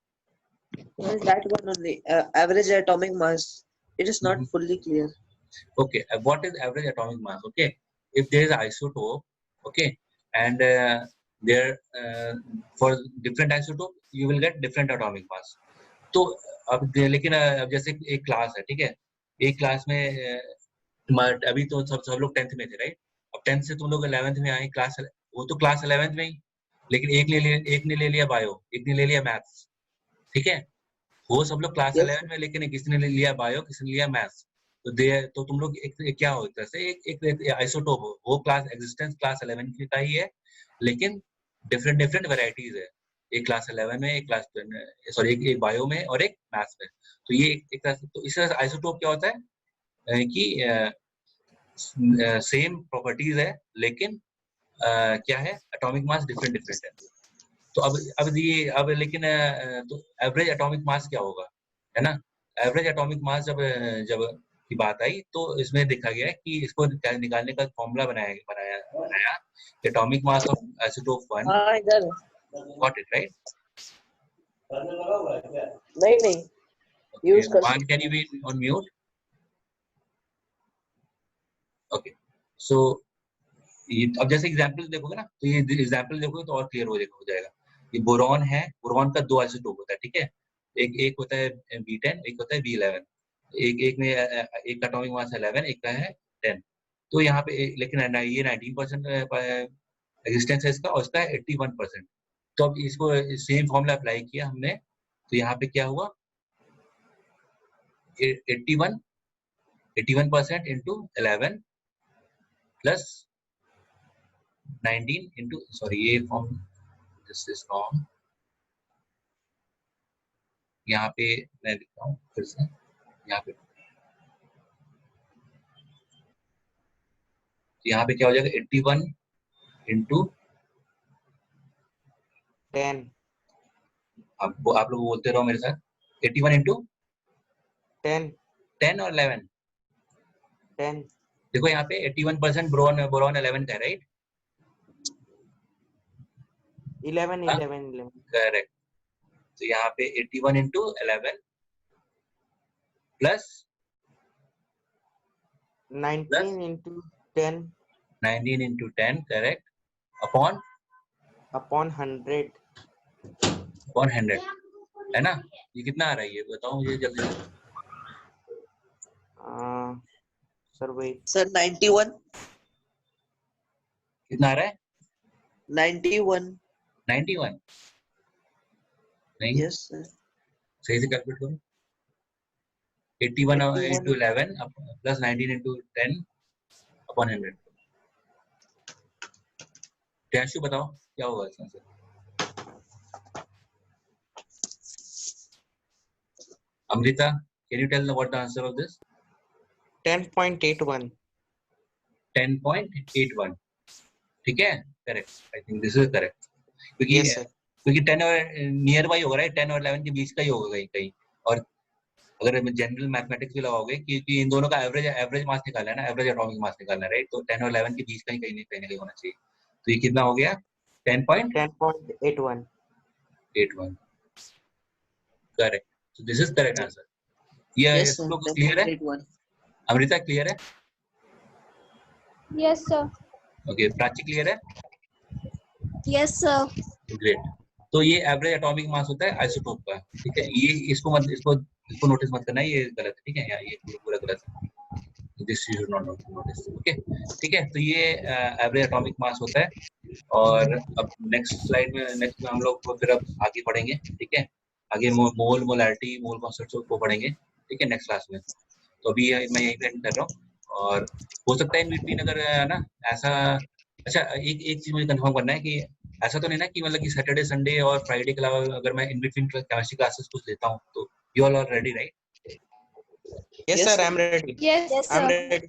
What is that one only? Average atomic mass. It is not fully clear. Okay, what is average atomic mass? Okay, if there is isotope, okay, and there for different isotope you will get different atomic mass. तो अब लेकिन अब जैसे एक क्लास है, ठीक है, एक क्लास में अभी तो सब लोग 10th में थे, राइट? अब 10th से तुम लोग 11th में आए, क्लास वो तो क्लास 11th में ही, लेकिन एक ने ले लिया बायो, एक ने ले लिया मैथ्स, ठीक है, वो सब लोग क्लास Yes, 11 में, लेकिन किसी ने लिया बायो, किसी ने लिया मैथ्स, तो तुम लोग एक क्या हो, एक तरह से एक आइसोटोप हो, वो क्लास एग्जिस्टेंस क्लास 11 का ही है, लेकिन डिफरेंट वैरायटीज है, एक क्लास 11 में, एक क्लास सॉरी एक बायो में और एक मैथ्स में। तो ये एक तरह से, तो इस तरह से आइसोटोप क्या होता है कि सेम प्रॉपर्टीज है, लेकिन क्या है, एटॉमिक मास डिफरेंट है। तो अब लेकिन तो एवरेज एटॉमिक मास क्या होगा, है ना? एवरेज एटॉमिक मास जब की बात आई, तो इसमें देखा गया है कि इसको निकालने का फॉर्मूला बनाया एटॉमिक मास ऑफ आइसोटोप 1, हाँ इधर गॉट इट राइट? नहीं यूज कर Juan, can you be on mute? Okay, so अब जैसे एग्जांपल देखोगे ना, तो ये एग्जांपल देखोगे तो और क्लियर हो जाएगा। ये बोरॉन है, बोरॉन का 2 आइसोटोप होता है, ठीक है, एक होता है B10, एक होता है B11, एक में एक का एटॉमिक मास 11, एक का है 10। तो यहाँ पे लेकिन ये 19% रेजिस्टेंस है इसका, और इसका है 81%। तो अब इसको सेम फॉर्मूला अप्लाई किया हमने, तो यहाँ पे क्या हुआ, 81% इंटू 11 प्लस 19 इंटू, सॉरी ये फॉर्म दिस इज रॉन्ग, यहाँ पे मैं लिखता हूँ फिर से, यहाँ पे क्या हो जाएगा, 81 इंटू 10 आप लोग बोलते रहो मेरे साथ, 81 इंटू 10 और 11, 10 देखो यहाँ पे 81% बोरॉन 11 का है, राइट? 11 करेक्ट। तो यहाँ पे 81 into 11 plus 19 into 10 19 into 10, correct, upon 100 है ना? ये कितना आ रहा है, ये बताओ मुझे जल्दी। सर वही सर 91 कितना आ रहा है? 91 91 नहीं, यस सर सही से कैलकुलेट करो, 81 इंटू 11 प्लस 19 इंटू 10 अपॉन 100। टेंशु बताओ क्या होगा इसमें से? Amrita, can you tell what the answer of this? 10.81 10.81, ठीक है, correct, I think this is correct, क्योंकि 10 और नियर बाई होगा, राइट? 10 और 11 के बीच का ही होगा कहीं, और अगर जनरल मैथमेटिक्स भी लगाओगे, क्योंकि इन दोनों का एवरेज मास निकालना है ना, एवरेज एटॉमिक मास निकालना है, राइट? तो 10 और 11 के बीच का ही कहीं होना चाहिए। तो ये कितना हो गया, 10.81 correct. So this is correct answer. ये यस सर लोग क्लियर है? 10.81 अमृता क्लियर है? Yes, sir. Okay, Prachi clear है? Yes, sir. ग्रेट। तो ये एवरेज एटॉमिक मास होता है आइसोटोप का, ठीक है? ये इसको नोटिस मत करना, ये गलत है, ठीक है? ये पूरा गलत है, this you should not notice. Okay, ठीक है। तो ये एवरेज एटॉमिक मास होता है। और अब नेक्स्ट स्लाइड में हम लोग फिर अब आगे बढ़ेंगे, ठीक है। आगे मोल, मोलैरिटी, मोल कॉन्सेप्ट को पढ़ेंगे, ठीक है, नेक्स्ट क्लास में। तो अभी मैं यहीं पे एंड कर रहा हूँ। और हो सकता है इन बिटवीन अगर ना ऐसा, अच्छा एक चीज मुझे कंफर्म करना है कि ऐसा तो नहीं ना कि मतलब कि सैटरडे संडे और फ्राइडे के अलावा अगर मैं इन बिटवीन केमिस्ट्री क्लासेस कुछ लेता हूँ तो you all are ready, right? Yes, sir. I'm ready. Yes, I'm sir. ready.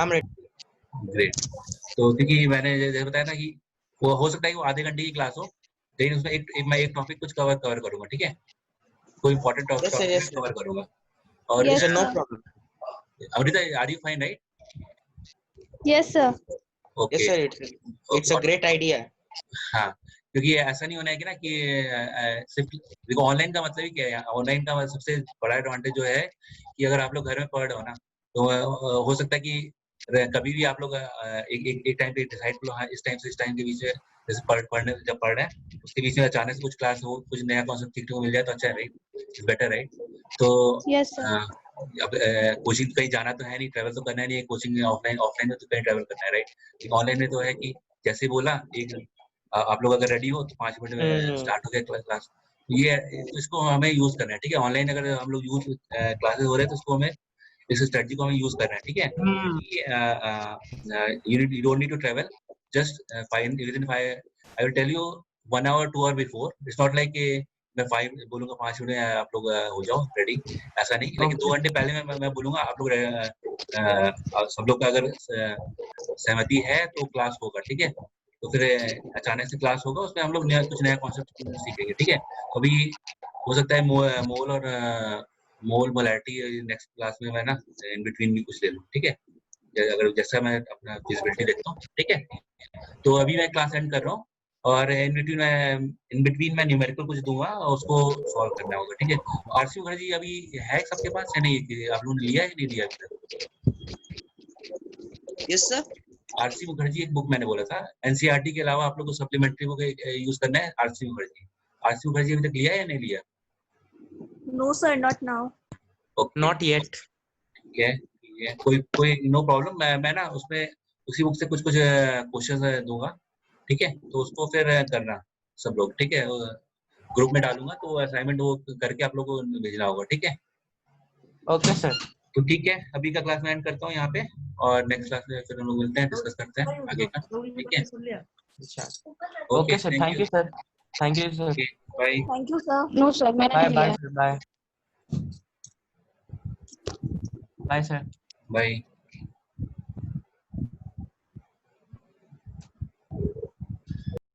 I'm ready. Great. तो क्योंकि मैंने जैसे बताया ना कि वो हो सकता है कि वो आधे घंटे की क्लास हो, लेकिन उसमें मैं एक टॉपिक कुछ कवर करूंगा, ठीक है। कोई important Yes, sir. Yes, topic sir. Cover करूंगा। और Yes, Yes, sir. No sir. problem. Amrita, are you fine, right? Yes, sir. Okay. Yes, sir. It's a great idea. हाँ, क्योंकि ऐसा नहीं होना है कि ना कि सिर्फ देखो ऑनलाइन का मतलब ही क्या है। ऑनलाइन का सबसे बड़ा एडवांटेज जो है कि अगर आप लोग घर में पढ़ रहे हो ना, तो हो सकता है कि कभी भी आप लोग एक टाइम पे डिसाइड करो, हाँ इस टाइम से इस टाइम के बीच में जैसे जब पढ़ रहे हैं उसके बीच में अचानक से कुछ क्लास हो, कुछ नया कॉन्सेप्ट सीखने को मिल जाए तो अच्छा है, राइट? It's better, right? तो Yes, sir. अब कोचिंग कहीं जाना तो है नहीं, ट्रैवल तो करना नहीं है, कोचिंग ऑफलाइन में तो कहीं ट्रैवल करना है, राइट? ऑनलाइन में तो है कि जैसे बोला आप लोग अगर रेडी हो तो 5 मिनट में स्टार्ट हो गया क्लास। ये तो इसको हमें यूज करना है, ठीक है। ऑनलाइन अगर हम लोग यूज क्लासेस हो रहे हैं तो इसको हमें इस स्ट्रेटजी को हमें यूज करना है, ठीक है। You don't need to travel, just within 5 I will tell you 1 hour 2 hour before. It's not like मैं 5 बोलूंगा 5 मिनट में आप लोग हो जाओ रेडी, ऐसा नहीं। लेकिन 2 घंटे पहले मैं बोलूंगा आप लोग सब लोग का अगर सहमति है तो क्लास होगा, ठीक है। तो फिर अचानक से क्लास होगा, उसमें हम लोग कुछ नया कॉन्सेप्ट सीखेंगे, ठीक है। अभी हो सकता है मोल और मोल मोलैरिटी नेक्स्ट क्लास में मैं ना इन बिटवीन भी कुछ ले लूँ, ठीक है, अगर जैसा मैं अपना फिजिबिलिटी देखता हूँ, ठीक है। तो अभी मैं क्लास एंड कर रहा हूँ और इन बिटवीन मैं न्यूमेरिकल कुछ दूंगा और उसको सॉल्व करना होगा, ठीक है। आरसी मुखर्जी अभी है सबके पास या नहीं, आप लोगों ने लिया है नहीं लिया अभी तक? Yes, sir. आरसी मुखर्जी एक बुक मैंने बोला था, एनसीईआरटी के अलावा आप लोग को सप्लीमेंट्री बुक यूज करना है आरसी मुखर्जी अभी तक लिया है या नहीं लिया? No, sir, not now. Okay. Not yet. ठीक है, कोई नो प्रॉब्लम। मैं ना उसमें उसी बुक से कुछ क्वेश्चन दूंगा, ठीक है। तो उसको फिर करना सब लोग, ठीक है। ग्रुप में डालूंगा तो असाइनमेंट वो करके आप लोग को भेजना होगा, ठीक है। Okay, sir. तो ठीक है, अभी का क्लास में एंड करता हूँ यहाँ पे और नेक्स्ट क्लास में फिर हम लोग मिलते हैं, डिस्कस करते हैं आगे का, ठीक है। Okay, sir. Thank you, sir. Thank you, sir. Bye. Thank you, sir. No, sir. मैंने Bye, नहीं bye, लिया है. sir. Bye. Bye, sir. Bye.